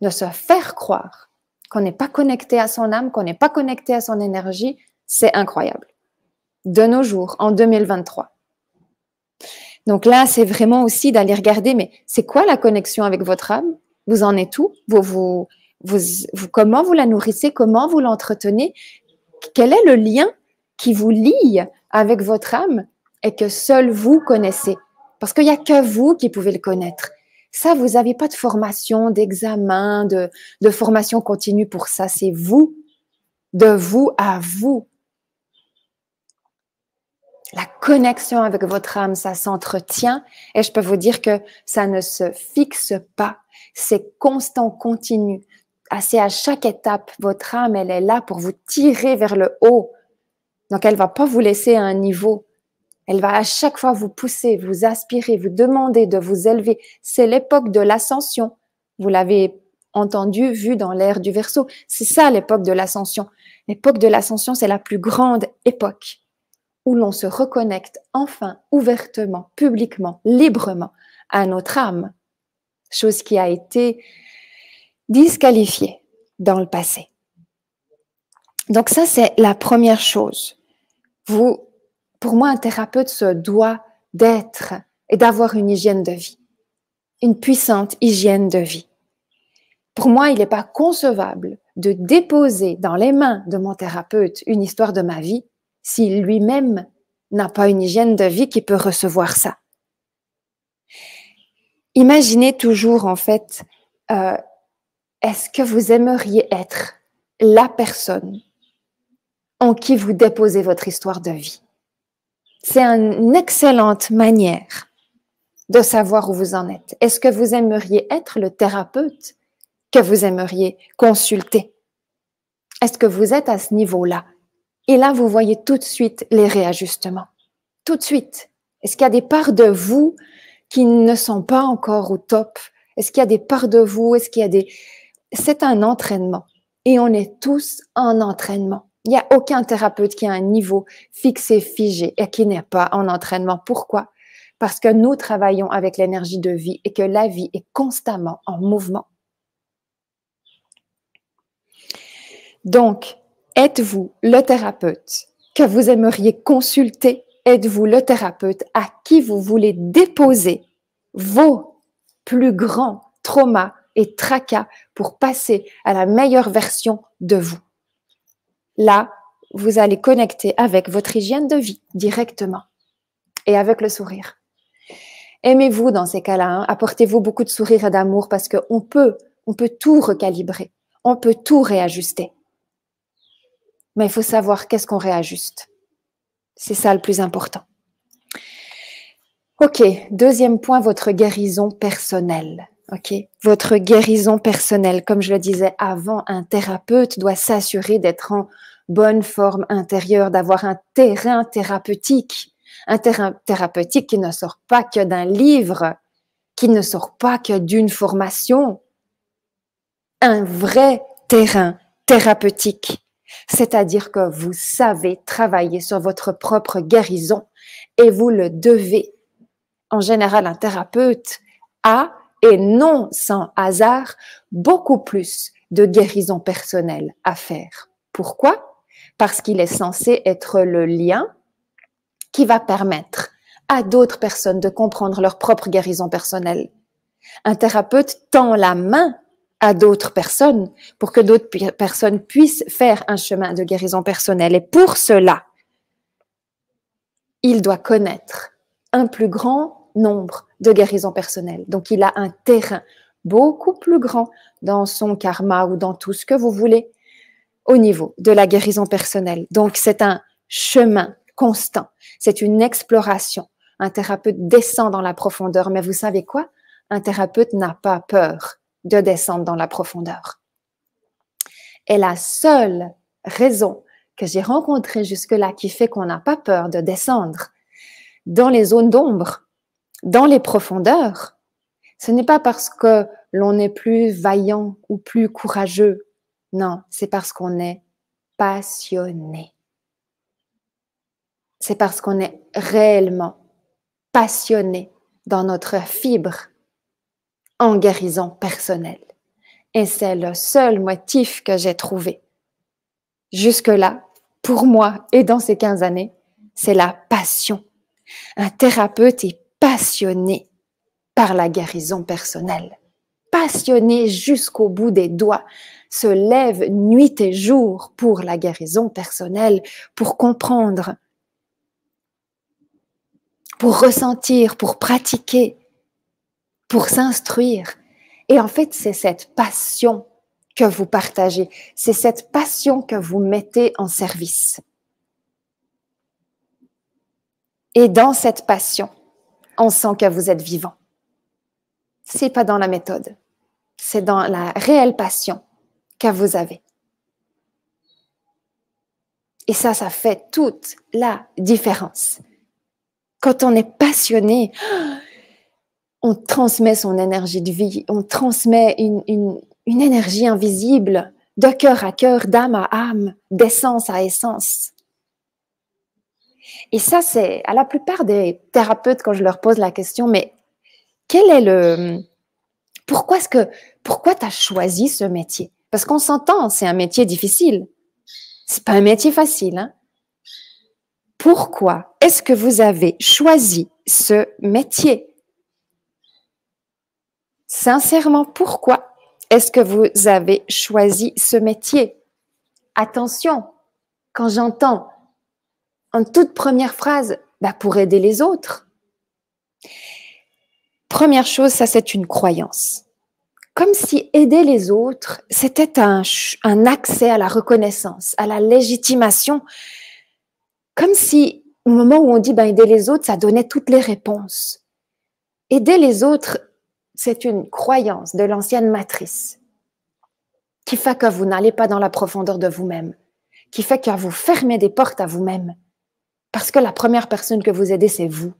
de se faire croire qu'on n'est pas connecté à son âme, qu'on n'est pas connecté à son énergie, c'est incroyable. De nos jours, en 2023. Donc là, c'est vraiment aussi d'aller regarder, mais c'est quoi la connexion avec votre âme? Vous en êtes où? Comment vous la nourrissez? Comment vous l'entretenez? Quel est le lien qui vous lie avec votre âme et que seul vous connaissez? Parce qu'il n'y a que vous qui pouvez le connaître. Ça, vous n'avez pas de formation, d'examen, de formation continue pour ça. C'est vous, de vous à vous. La connexion avec votre âme, ça s'entretient et je peux vous dire que ça ne se fixe pas. C'est constant, continu. C'est à chaque étape, votre âme, elle est là pour vous tirer vers le haut. Donc, elle ne va pas vous laisser à un niveau. Elle va à chaque fois vous pousser, vous aspirer, vous demander de vous élever. C'est l'époque de l'ascension. Vous l'avez entendu, vu dans l'ère du Verseau. C'est ça l'époque de l'ascension. L'époque de l'ascension, c'est la plus grande époque où l'on se reconnecte enfin, ouvertement, publiquement, librement à notre âme, chose qui a été disqualifiée dans le passé. Donc ça, c'est la première chose. Pour moi, un thérapeute se doit d'être et d'avoir une hygiène de vie, une puissante hygiène de vie. Pour moi, il n'est pas concevable de déposer dans les mains de mon thérapeute une histoire de ma vie s'il lui-même n'a pas une hygiène de vie qui peut recevoir ça. Imaginez toujours, en fait, est-ce que vous aimeriez être la personne en qui vous déposez votre histoire de vie? C'est une excellente manière de savoir où vous en êtes. Est-ce que vous aimeriez être le thérapeute que vous aimeriez consulter? Est-ce que vous êtes à ce niveau-là? Et là, vous voyez tout de suite les réajustements. Tout de suite. Est-ce qu'il y a des parts de vous qui ne sont pas encore au top? Est-ce qu'il y a des parts de vous? Est-ce qu'il y a des... C'est un entraînement. Et on est tous en entraînement. Il n'y a aucun thérapeute qui a un niveau fixé, figé et qui n'est pas en entraînement. Pourquoi? Parce que nous travaillons avec l'énergie de vie et que la vie est constamment en mouvement. Donc, êtes-vous le thérapeute que vous aimeriez consulter? Êtes-vous le thérapeute à qui vous voulez déposer vos plus grands traumas et tracas pour passer à la meilleure version de vous? Là, vous allez connecter avec votre hygiène de vie directement et avec le sourire. Aimez-vous dans ces cas-là, hein? Apportez-vous beaucoup de sourire et d'amour parce qu'on peut tout recalibrer, on peut tout réajuster. Mais il faut savoir qu'est-ce qu'on réajuste. C'est ça le plus important. Ok, deuxième point, votre guérison personnelle. Ok, votre guérison personnelle. Comme je le disais avant, un thérapeute doit s'assurer d'être en bonne forme intérieure, d'avoir un terrain thérapeutique. Un terrain thérapeutique qui ne sort pas que d'un livre, qui ne sort pas que d'une formation. Un vrai terrain thérapeutique. C'est-à-dire que vous savez travailler sur votre propre guérison et vous le devez. En général, un thérapeute a, et non sans hasard, beaucoup plus de guérison personnelle à faire. Pourquoi? Parce qu'il est censé être le lien qui va permettre à d'autres personnes de comprendre leur propre guérison personnelle. Un thérapeute tend la main à d'autres personnes pour que d'autres personnes puissent faire un chemin de guérison personnelle. Et pour cela, il doit connaître un plus grand nombre de guérisons personnelles. Donc, il a un terrain beaucoup plus grand dans son karma ou dans tout ce que vous voulez au niveau de la guérison personnelle. Donc, c'est un chemin constant. C'est une exploration. Un thérapeute descend dans la profondeur. Mais vous savez quoi? Un thérapeute n'a pas peur de descendre dans la profondeur. Et la seule raison que j'ai rencontrée jusque-là qui fait qu'on n'a pas peur de descendre dans les zones d'ombre, dans les profondeurs, ce n'est pas parce que l'on est plus vaillant ou plus courageux. Non, c'est parce qu'on est passionné. C'est parce qu'on est réellement passionné dans notre fibre en guérison personnelle. Et c'est le seul motif que j'ai trouvé. Jusque-là, pour moi et dans ces 15 années, c'est la passion. Un thérapeute est passionné par la guérison personnelle. Passionné jusqu'au bout des doigts, se lève nuit et jour pour la guérison personnelle, pour comprendre, pour ressentir, pour pratiquer, pour s'instruire. Et en fait, c'est cette passion que vous partagez, c'est cette passion que vous mettez en service. Et dans cette passion, on sent que vous êtes vivant. C'est pas dans la méthode, c'est dans la réelle passion que vous avez. Et ça fait toute la différence. Quand on est passionné, on transmet son énergie de vie, on transmet une énergie invisible, de cœur à cœur, d'âme à âme, d'essence à essence. Et ça, c'est à la plupart des thérapeutes, quand je leur pose la question, mais quel est le... Pourquoi tu as choisi ce métier? Parce qu'on s'entend, c'est un métier difficile. C'est pas un métier facile, hein? Pourquoi est-ce que vous avez choisi ce métier? Sincèrement, pourquoi est-ce que vous avez choisi ce métier? Attention, quand j'entends en toute première phrase, pour aider les autres. Première chose, ça c'est une croyance. Comme si aider les autres, c'était un accès à la reconnaissance, à la légitimation. Comme si, au moment où on dit aider les autres, ça donnait toutes les réponses. Aider les autres, c'est une croyance de l'ancienne matrice qui fait que vous n'allez pas dans la profondeur de vous-même, qui fait que vous fermez des portes à vous-même, parce que la première personne que vous aidez, c'est vous.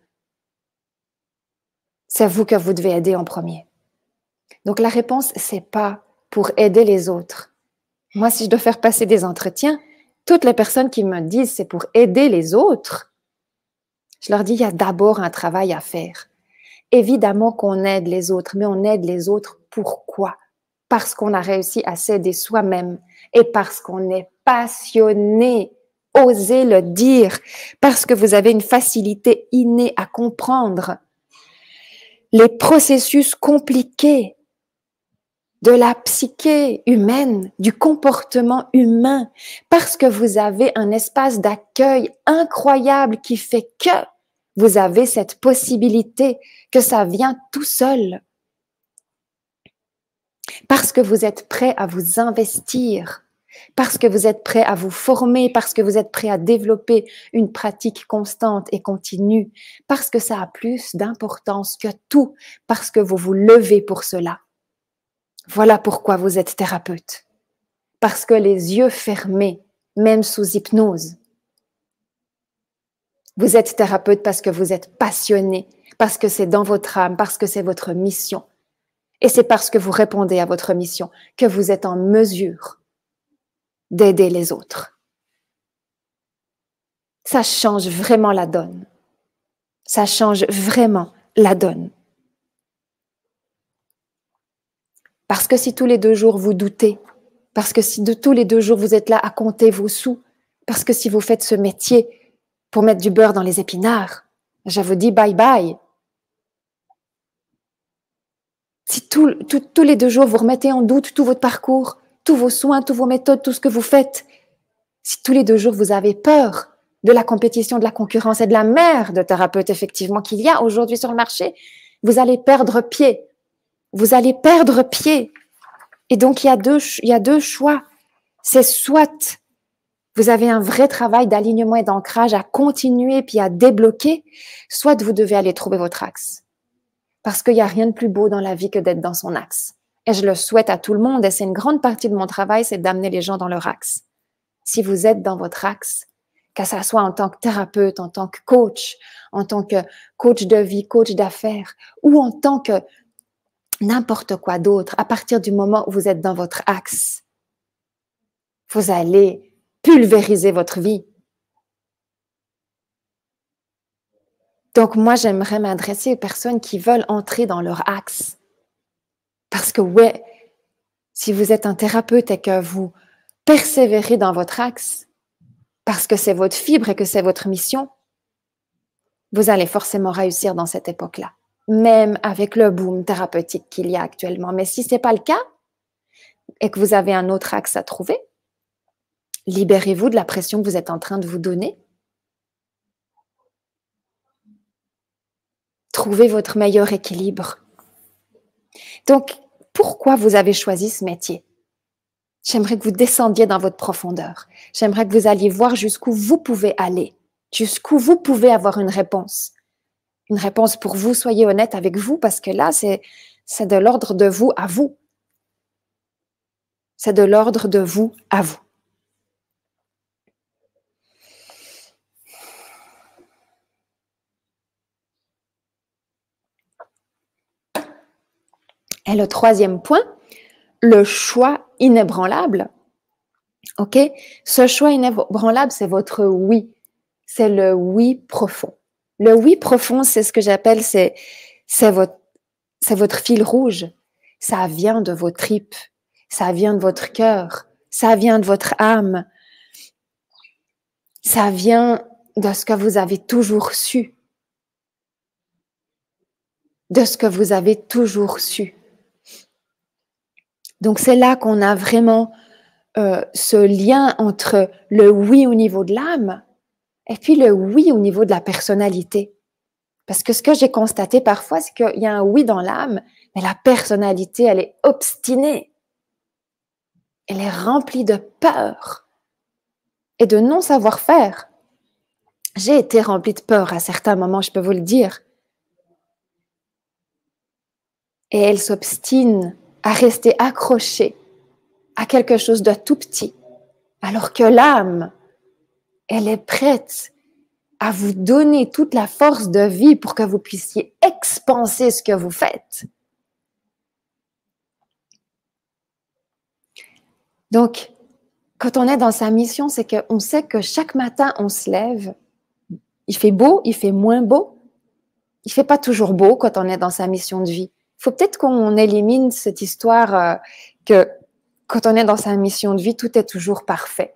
C'est vous que vous devez aider en premier. Donc la réponse, c'est pas pour aider les autres. Moi, si je dois faire passer des entretiens, toutes les personnes qui me disent c'est pour aider les autres, je leur dis il y a d'abord un travail à faire. Évidemment qu'on aide les autres, mais on aide les autres pourquoi? Parce qu'on a réussi à s'aider soi-même et parce qu'on est passionné. Osez le dire, parce que vous avez une facilité innée à comprendre les processus compliqués de la psyché humaine, du comportement humain, parce que vous avez un espace d'accueil incroyable qui fait que vous avez cette possibilité, que ça vient tout seul. Parce que vous êtes prêt à vous investir, parce que vous êtes prêt à vous former, parce que vous êtes prêt à développer une pratique constante et continue, parce que ça a plus d'importance que tout, parce que vous vous levez pour cela. Voilà pourquoi vous êtes thérapeute. Parce que les yeux fermés, même sous hypnose, vous êtes thérapeute parce que vous êtes passionné, parce que c'est dans votre âme, parce que c'est votre mission. Et c'est parce que vous répondez à votre mission que vous êtes en mesure d'aider les autres. Ça change vraiment la donne. Ça change vraiment la donne. Parce que si tous les 2 jours vous doutez, parce que si tous les 2 jours vous êtes là à compter vos sous, parce que si vous faites ce métier pour mettre du beurre dans les épinards, je vous dis bye bye. Si tous les 2 jours vous remettez en doute tout votre parcours, tous vos soins, toutes vos méthodes, tout ce que vous faites, si tous les 2 jours vous avez peur de la compétition, de la concurrence et de la mer de thérapeutes effectivement qu'il y a aujourd'hui sur le marché, vous allez perdre pied. Vous allez perdre pied. Et donc, il y a deux choix. C'est soit vous avez un vrai travail d'alignement et d'ancrage à continuer puis à débloquer, soit vous devez aller trouver votre axe. Parce qu'il n'y a rien de plus beau dans la vie que d'être dans son axe. Et je le souhaite à tout le monde. Et c'est une grande partie de mon travail, c'est d'amener les gens dans leur axe. Si vous êtes dans votre axe, que ça soit en tant que thérapeute, en tant que coach, en tant que coach de vie, coach d'affaires, ou en tant que n'importe quoi d'autre, à partir du moment où vous êtes dans votre axe, vous allez pulvériser votre vie. Donc, moi, j'aimerais m'adresser aux personnes qui veulent entrer dans leur axe. Parce que, ouais, si vous êtes un thérapeute et que vous persévérez dans votre axe, parce que c'est votre fibre et que c'est votre mission, vous allez forcément réussir dans cette époque-là, même avec le boom thérapeutique qu'il y a actuellement. Mais si ce n'est pas le cas et que vous avez un autre axe à trouver, libérez-vous de la pression que vous êtes en train de vous donner. Trouvez votre meilleur équilibre. Donc, pourquoi vous avez choisi ce métier? J'aimerais que vous descendiez dans votre profondeur. J'aimerais que vous alliez voir jusqu'où vous pouvez aller, jusqu'où vous pouvez avoir une réponse. Une réponse pour vous, soyez honnête avec vous, parce que là, c'est de l'ordre de vous à vous. C'est de l'ordre de vous à vous. Et le troisième point, le choix inébranlable. OK? Ce choix inébranlable, c'est votre oui. C'est le oui profond. Le oui profond, c'est ce que j'appelle, c'est votre fil rouge. Ça vient de vos tripes. Ça vient de votre cœur. Ça vient de votre âme. Ça vient de ce que vous avez toujours su. De ce que vous avez toujours su. Donc, c'est là qu'on a vraiment ce lien entre le oui au niveau de l'âme et puis le oui au niveau de la personnalité. Parce que ce que j'ai constaté parfois, c'est qu'il y a un oui dans l'âme, mais la personnalité, elle est obstinée. Elle est remplie de peur et de non-savoir-faire. J'ai été remplie de peur à certains moments, je peux vous le dire. Et elle s'obstine à rester accrochée à quelque chose de tout petit. Alors que l'âme, elle est prête à vous donner toute la force de vie pour que vous puissiez expanser ce que vous faites. Donc, quand on est dans sa mission, c'est qu'on sait que chaque matin, on se lève. Il fait beau, il fait moins beau. Il ne fait pas toujours beau quand on est dans sa mission de vie. Il faut peut-être qu'on élimine cette histoire que quand on est dans sa mission de vie, tout est toujours parfait.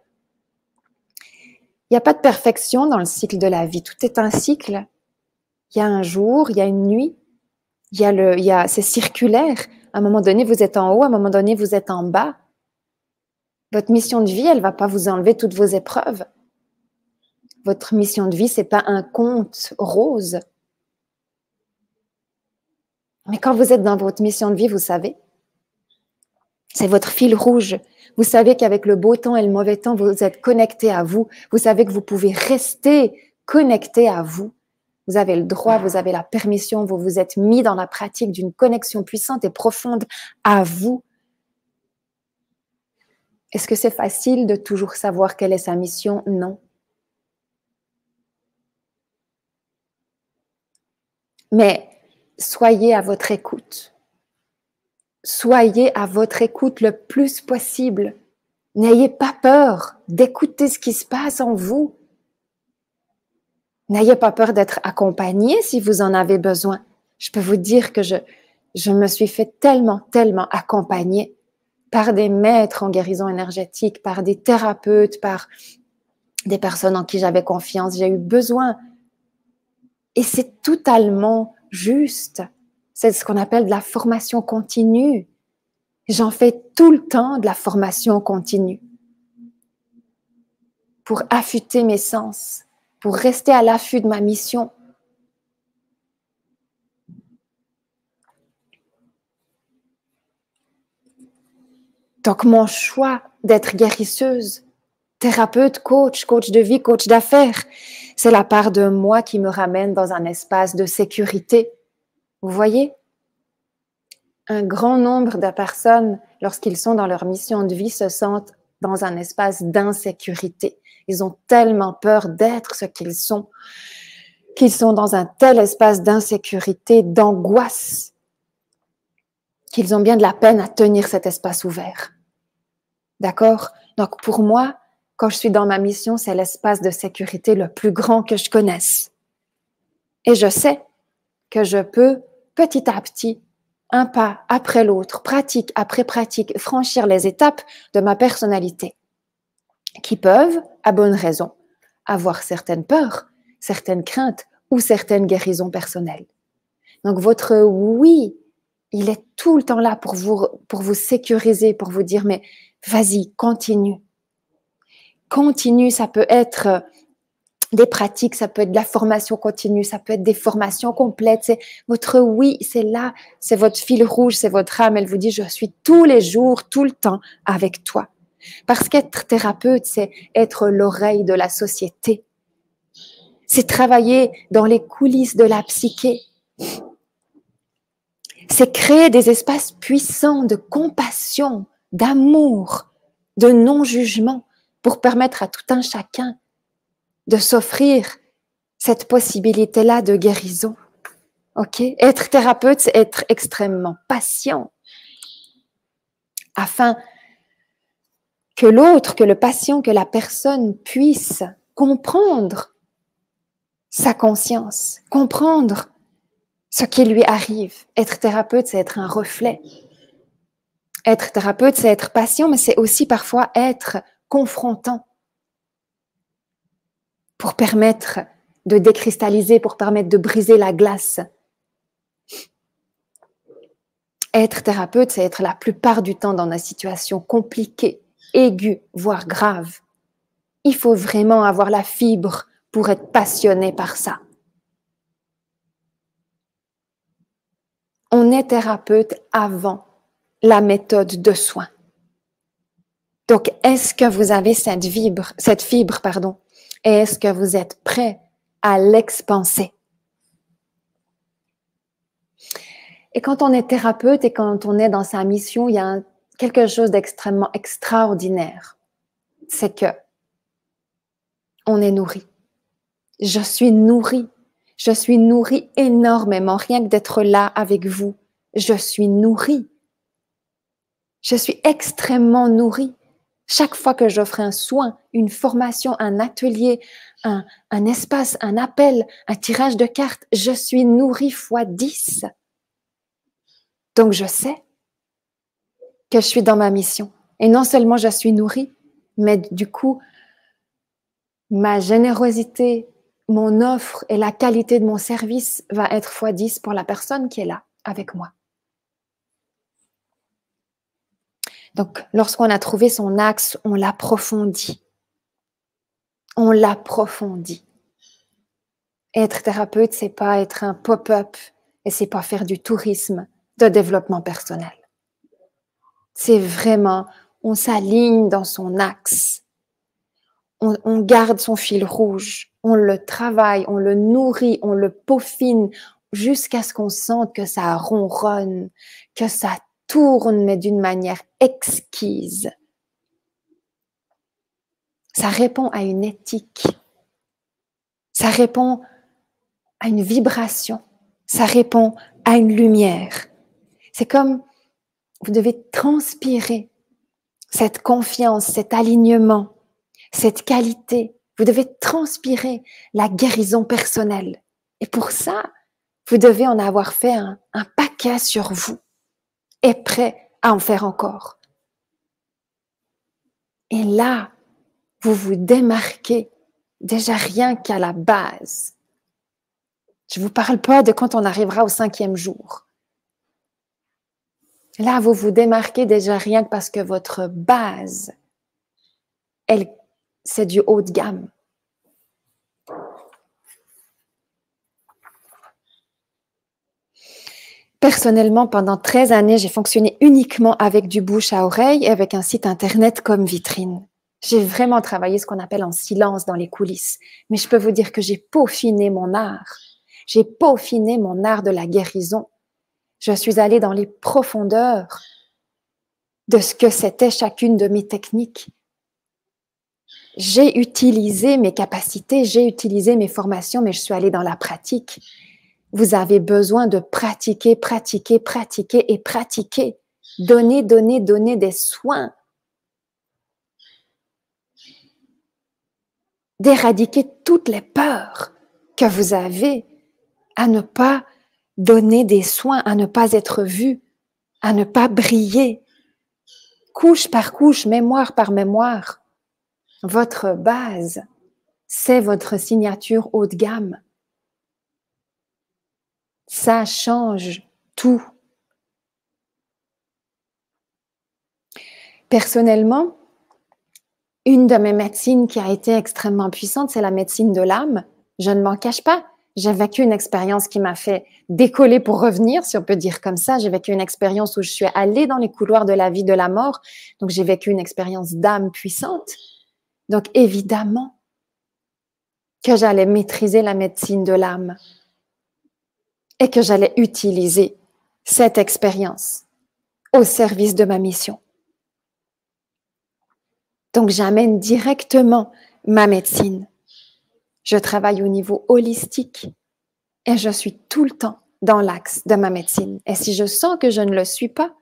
Il n'y a pas de perfection dans le cycle de la vie. Tout est un cycle. Il y a un jour, il y a une nuit, c'est circulaire. À un moment donné, vous êtes en haut, à un moment donné, vous êtes en bas. Votre mission de vie, elle ne va pas vous enlever toutes vos épreuves. Votre mission de vie, ce n'est pas un conte rose. Mais quand vous êtes dans votre mission de vie, vous savez, c'est votre fil rouge. Vous savez qu'avec le beau temps et le mauvais temps, vous êtes connecté à vous. Vous savez que vous pouvez rester connecté à vous. Vous avez le droit, vous avez la permission, vous vous êtes mis dans la pratique d'une connexion puissante et profonde à vous. Est-ce que c'est facile de toujours savoir quelle est sa mission? Non. Mais soyez à votre écoute. Soyez à votre écoute le plus possible. N'ayez pas peur d'écouter ce qui se passe en vous. N'ayez pas peur d'être accompagné si vous en avez besoin. Je peux vous dire que je me suis fait tellement accompagner par des maîtres en guérison énergétique, par des thérapeutes, par des personnes en qui j'avais confiance. J'ai eu besoin. Et c'est totalement juste. C'est ce qu'on appelle de la formation continue. J'en fais tout le temps de la formation continue pour affûter mes sens, pour rester à l'affût de ma mission. Donc, mon choix d'être guérisseuse, thérapeute, coach de vie, coach d'affaires, c'est la part de moi qui me ramène dans un espace de sécurité. Vous voyez? Un grand nombre de personnes, lorsqu'ils sont dans leur mission de vie, se sentent dans un espace d'insécurité. Ils ont tellement peur d'être ce qu'ils sont dans un tel espace d'insécurité, d'angoisse, qu'ils ont bien de la peine à tenir cet espace ouvert. D'accord? Donc pour moi, quand je suis dans ma mission, c'est l'espace de sécurité le plus grand que je connaisse. Et je sais que je peux, petit à petit, un pas après l'autre, pratique après pratique, franchir les étapes de ma personnalité, qui peuvent, à bonne raison, avoir certaines peurs, certaines craintes ou certaines guérisons personnelles. Donc votre oui, il est tout le temps là pour vous sécuriser, pour vous dire, mais vas-y, continue. Continue, ça peut être des pratiques, ça peut être de la formation continue, ça peut être des formations complètes. C'est votre oui, c'est là, c'est votre fil rouge, c'est votre âme. Elle vous dit, je suis tous les jours, tout le temps avec toi. Parce qu'être thérapeute, c'est être l'oreille de la société. C'est travailler dans les coulisses de la psyché. C'est créer des espaces puissants de compassion, d'amour, de non-jugement pour permettre à tout un chacun de s'offrir cette possibilité-là de guérison. Ok? Être thérapeute, c'est être extrêmement patient afin que l'autre, que le patient, que la personne puisse comprendre sa conscience, comprendre ce qui lui arrive. Être thérapeute, c'est être un reflet. Être thérapeute, c'est être patient, mais c'est aussi parfois être confrontant pour permettre de décristalliser, pour permettre de briser la glace. Être thérapeute, c'est être la plupart du temps dans des situations compliquées, aiguës, voire graves. Il faut vraiment avoir la fibre pour être passionné par ça. On est thérapeute avant la méthode de soins. Donc, est-ce que vous avez cette fibre, et est-ce que vous êtes prêt à l'expanser? Et quand on est thérapeute et quand on est dans sa mission, il y a quelque chose d'extrêmement extraordinaire. C'est que on est nourri. Je suis nourrie. Je suis nourrie énormément. Rien que d'être là avec vous, je suis nourrie. Je suis extrêmement nourrie. Chaque fois que j'offre un soin, une formation, un atelier, un espace, un appel, un tirage de cartes, je suis nourrie fois 10. Donc, je sais que je suis dans ma mission. Et non seulement je suis nourrie, mais du coup, ma générosité, mon offre et la qualité de mon service va être fois 10 pour la personne qui est là avec moi. Donc, lorsqu'on a trouvé son axe, on l'approfondit. On l'approfondit. Être thérapeute, c'est pas être un pop-up et c'est pas faire du tourisme de développement personnel. C'est vraiment, on s'aligne dans son axe. On garde son fil rouge. On le travaille, on le nourrit, on le peaufine jusqu'à ce qu'on sente que ça ronronne, que ça tourne, mais d'une manière exquise. Ça répond à une éthique. Ça répond à une vibration. Ça répond à une lumière. C'est comme vous devez transpirer cette confiance, cet alignement, cette qualité. Vous devez transpirer la guérison personnelle. Et pour ça, vous devez en avoir fait un paquet sur vous et prêt à en faire encore. Et là, vous vous démarquez déjà rien qu'à la base. Je ne vous parle pas de quand on arrivera au 5e jour. Là, vous vous démarquez déjà rien que parce que votre base, c'est du haut de gamme. Personnellement, pendant 13 années, j'ai fonctionné uniquement avec du bouche à oreille et avec un site internet comme vitrine. J'ai vraiment travaillé ce qu'on appelle en silence dans les coulisses. Mais je peux vous dire que j'ai peaufiné mon art. J'ai peaufiné mon art de la guérison. Je suis allée dans les profondeurs de ce que c'était chacune de mes techniques. J'ai utilisé mes capacités, j'ai utilisé mes formations, mais je suis allée dans la pratique. Vous avez besoin de pratiquer, pratiquer, pratiquer et pratiquer. Donner, donner, donner des soins. D'éradiquer toutes les peurs que vous avez à ne pas donner des soins, à ne pas être vu, à ne pas briller. Couche par couche, mémoire par mémoire. Votre base, c'est votre signature haut de gamme. Ça change tout. Personnellement, une de mes médecines qui a été extrêmement puissante, c'est la médecine de l'âme. Je ne m'en cache pas. J'ai vécu une expérience qui m'a fait décoller pour revenir, si on peut dire comme ça. J'ai vécu une expérience où je suis allée dans les couloirs de la vie, de la mort. Donc, j'ai vécu une expérience d'âme puissante. Donc, évidemment que j'allais maîtriser la médecine de l'âme et que j'allais utiliser cette expérience au service de ma mission. Donc, j'amène directement ma médecine. Je travaille au niveau holistique et je suis tout le temps dans l'axe de ma médecine. Et si je sens que je ne le suis pas,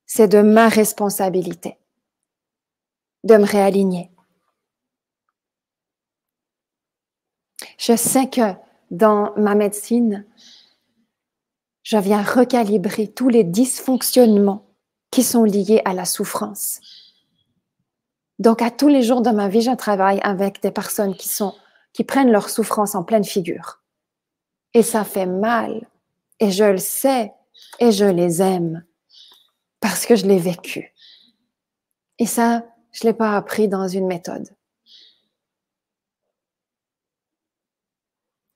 c'est de ma responsabilité de me réaligner. Je sais que dans ma médecine, je viens recalibrer tous les dysfonctionnements qui sont liés à la souffrance. Donc, à tous les jours de ma vie, je travaille avec des personnes qui prennent leur souffrance en pleine figure. Et ça fait mal. Et je le sais. Et je les aime. Parce que je l'ai vécu. Et ça, je ne l'ai pas appris dans une méthode.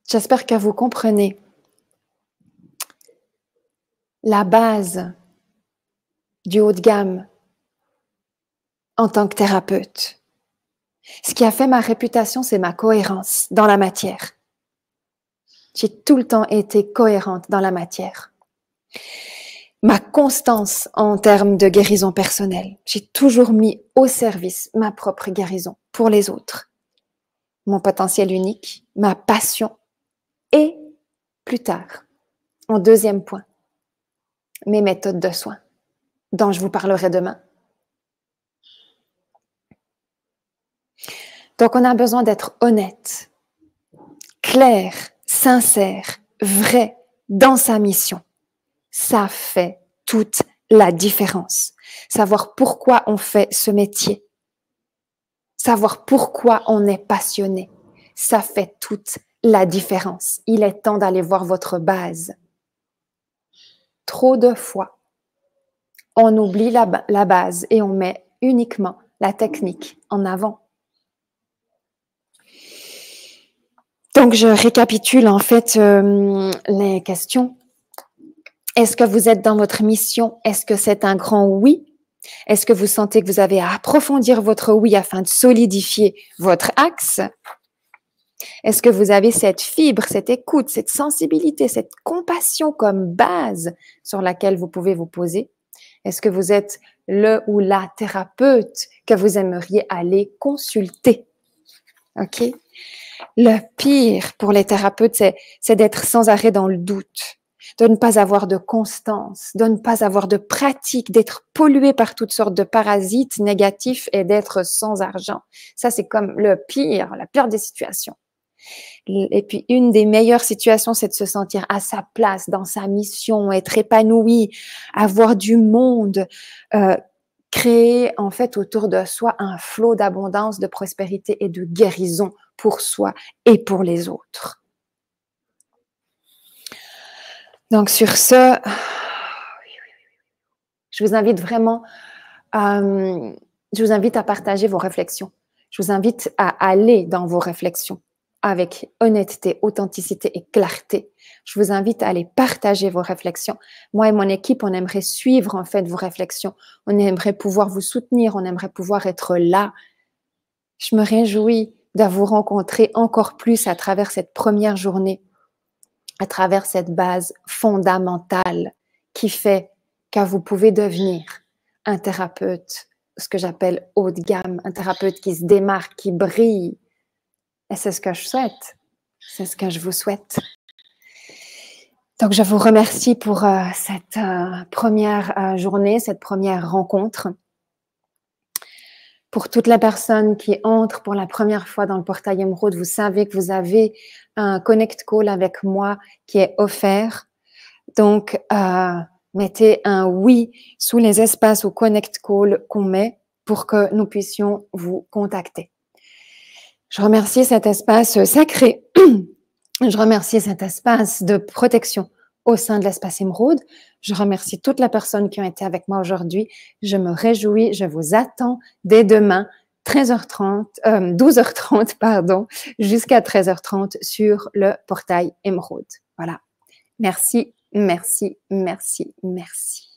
J'espère que vous comprenez la base du haut de gamme en tant que thérapeute. Ce qui a fait ma réputation, c'est ma cohérence dans la matière. J'ai tout le temps été cohérente dans la matière. Ma constance en termes de guérison personnelle. J'ai toujours mis au service ma propre guérison pour les autres. Mon potentiel unique, ma passion et plus tard, en deuxième point, mes méthodes de soins dont je vous parlerai demain. Donc, on a besoin d'être honnête, clair, sincère, vrai dans sa mission. Ça fait toute la différence. Savoir pourquoi on fait ce métier. Savoir pourquoi on est passionné. Ça fait toute la différence. Il est temps d'aller voir votre base. Trop de fois, on oublie la base et on met uniquement la technique en avant. Donc, je récapitule en fait les questions. Est-ce que vous êtes dans votre mission? Est-ce que c'est un grand oui? Est-ce que vous sentez que vous avez à approfondir votre oui afin de solidifier votre axe? Est-ce que vous avez cette fibre, cette écoute, cette sensibilité, cette compassion comme base sur laquelle vous pouvez vous poser? Est-ce que vous êtes le ou la thérapeute que vous aimeriez aller consulter? OK? Le pire pour les thérapeutes, c'est d'être sans arrêt dans le doute, de ne pas avoir de constance, de ne pas avoir de pratique, d'être pollué par toutes sortes de parasites négatifs et d'être sans argent. Ça, c'est comme la pire des situations. Et puis, une des meilleures situations, c'est de se sentir à sa place, dans sa mission, être épanoui, avoir du monde, créer en fait autour de soi un flot d'abondance, de prospérité et de guérison pour soi et pour les autres. Donc sur ce, je vous invite vraiment, je vous invite à partager vos réflexions. Je vous invite à aller dans vos réflexions avec honnêteté, authenticité et clarté. Je vous invite à aller partager vos réflexions. Moi et mon équipe, on aimerait suivre en fait vos réflexions. On aimerait pouvoir vous soutenir, on aimerait pouvoir être là. Je me réjouis de vous rencontrer encore plus à travers cette première journée à travers cette base fondamentale qui fait que vous pouvez devenir un thérapeute, ce que j'appelle haut de gamme, un thérapeute qui se démarque, qui brille. Et c'est ce que je souhaite. C'est ce que je vous souhaite. Donc, je vous remercie pour cette première journée, cette première rencontre. Pour toutes les personnes qui entrent pour la première fois dans le portail Émeraude, vous savez que vous avez un Connect Call avec moi qui est offert. Donc, mettez un oui sous les espaces au Connect Call qu'on met pour que nous puissions vous contacter. Je remercie cet espace sacré. Je remercie cet espace de protection au sein de l'espace Émeraude. Je remercie toutes les personnes qui ont été avec moi aujourd'hui. Je me réjouis, je vous attends dès demain, 12h30, pardon, jusqu'à 13h30 sur le portail Émeraude. Voilà. Merci, merci, merci, merci.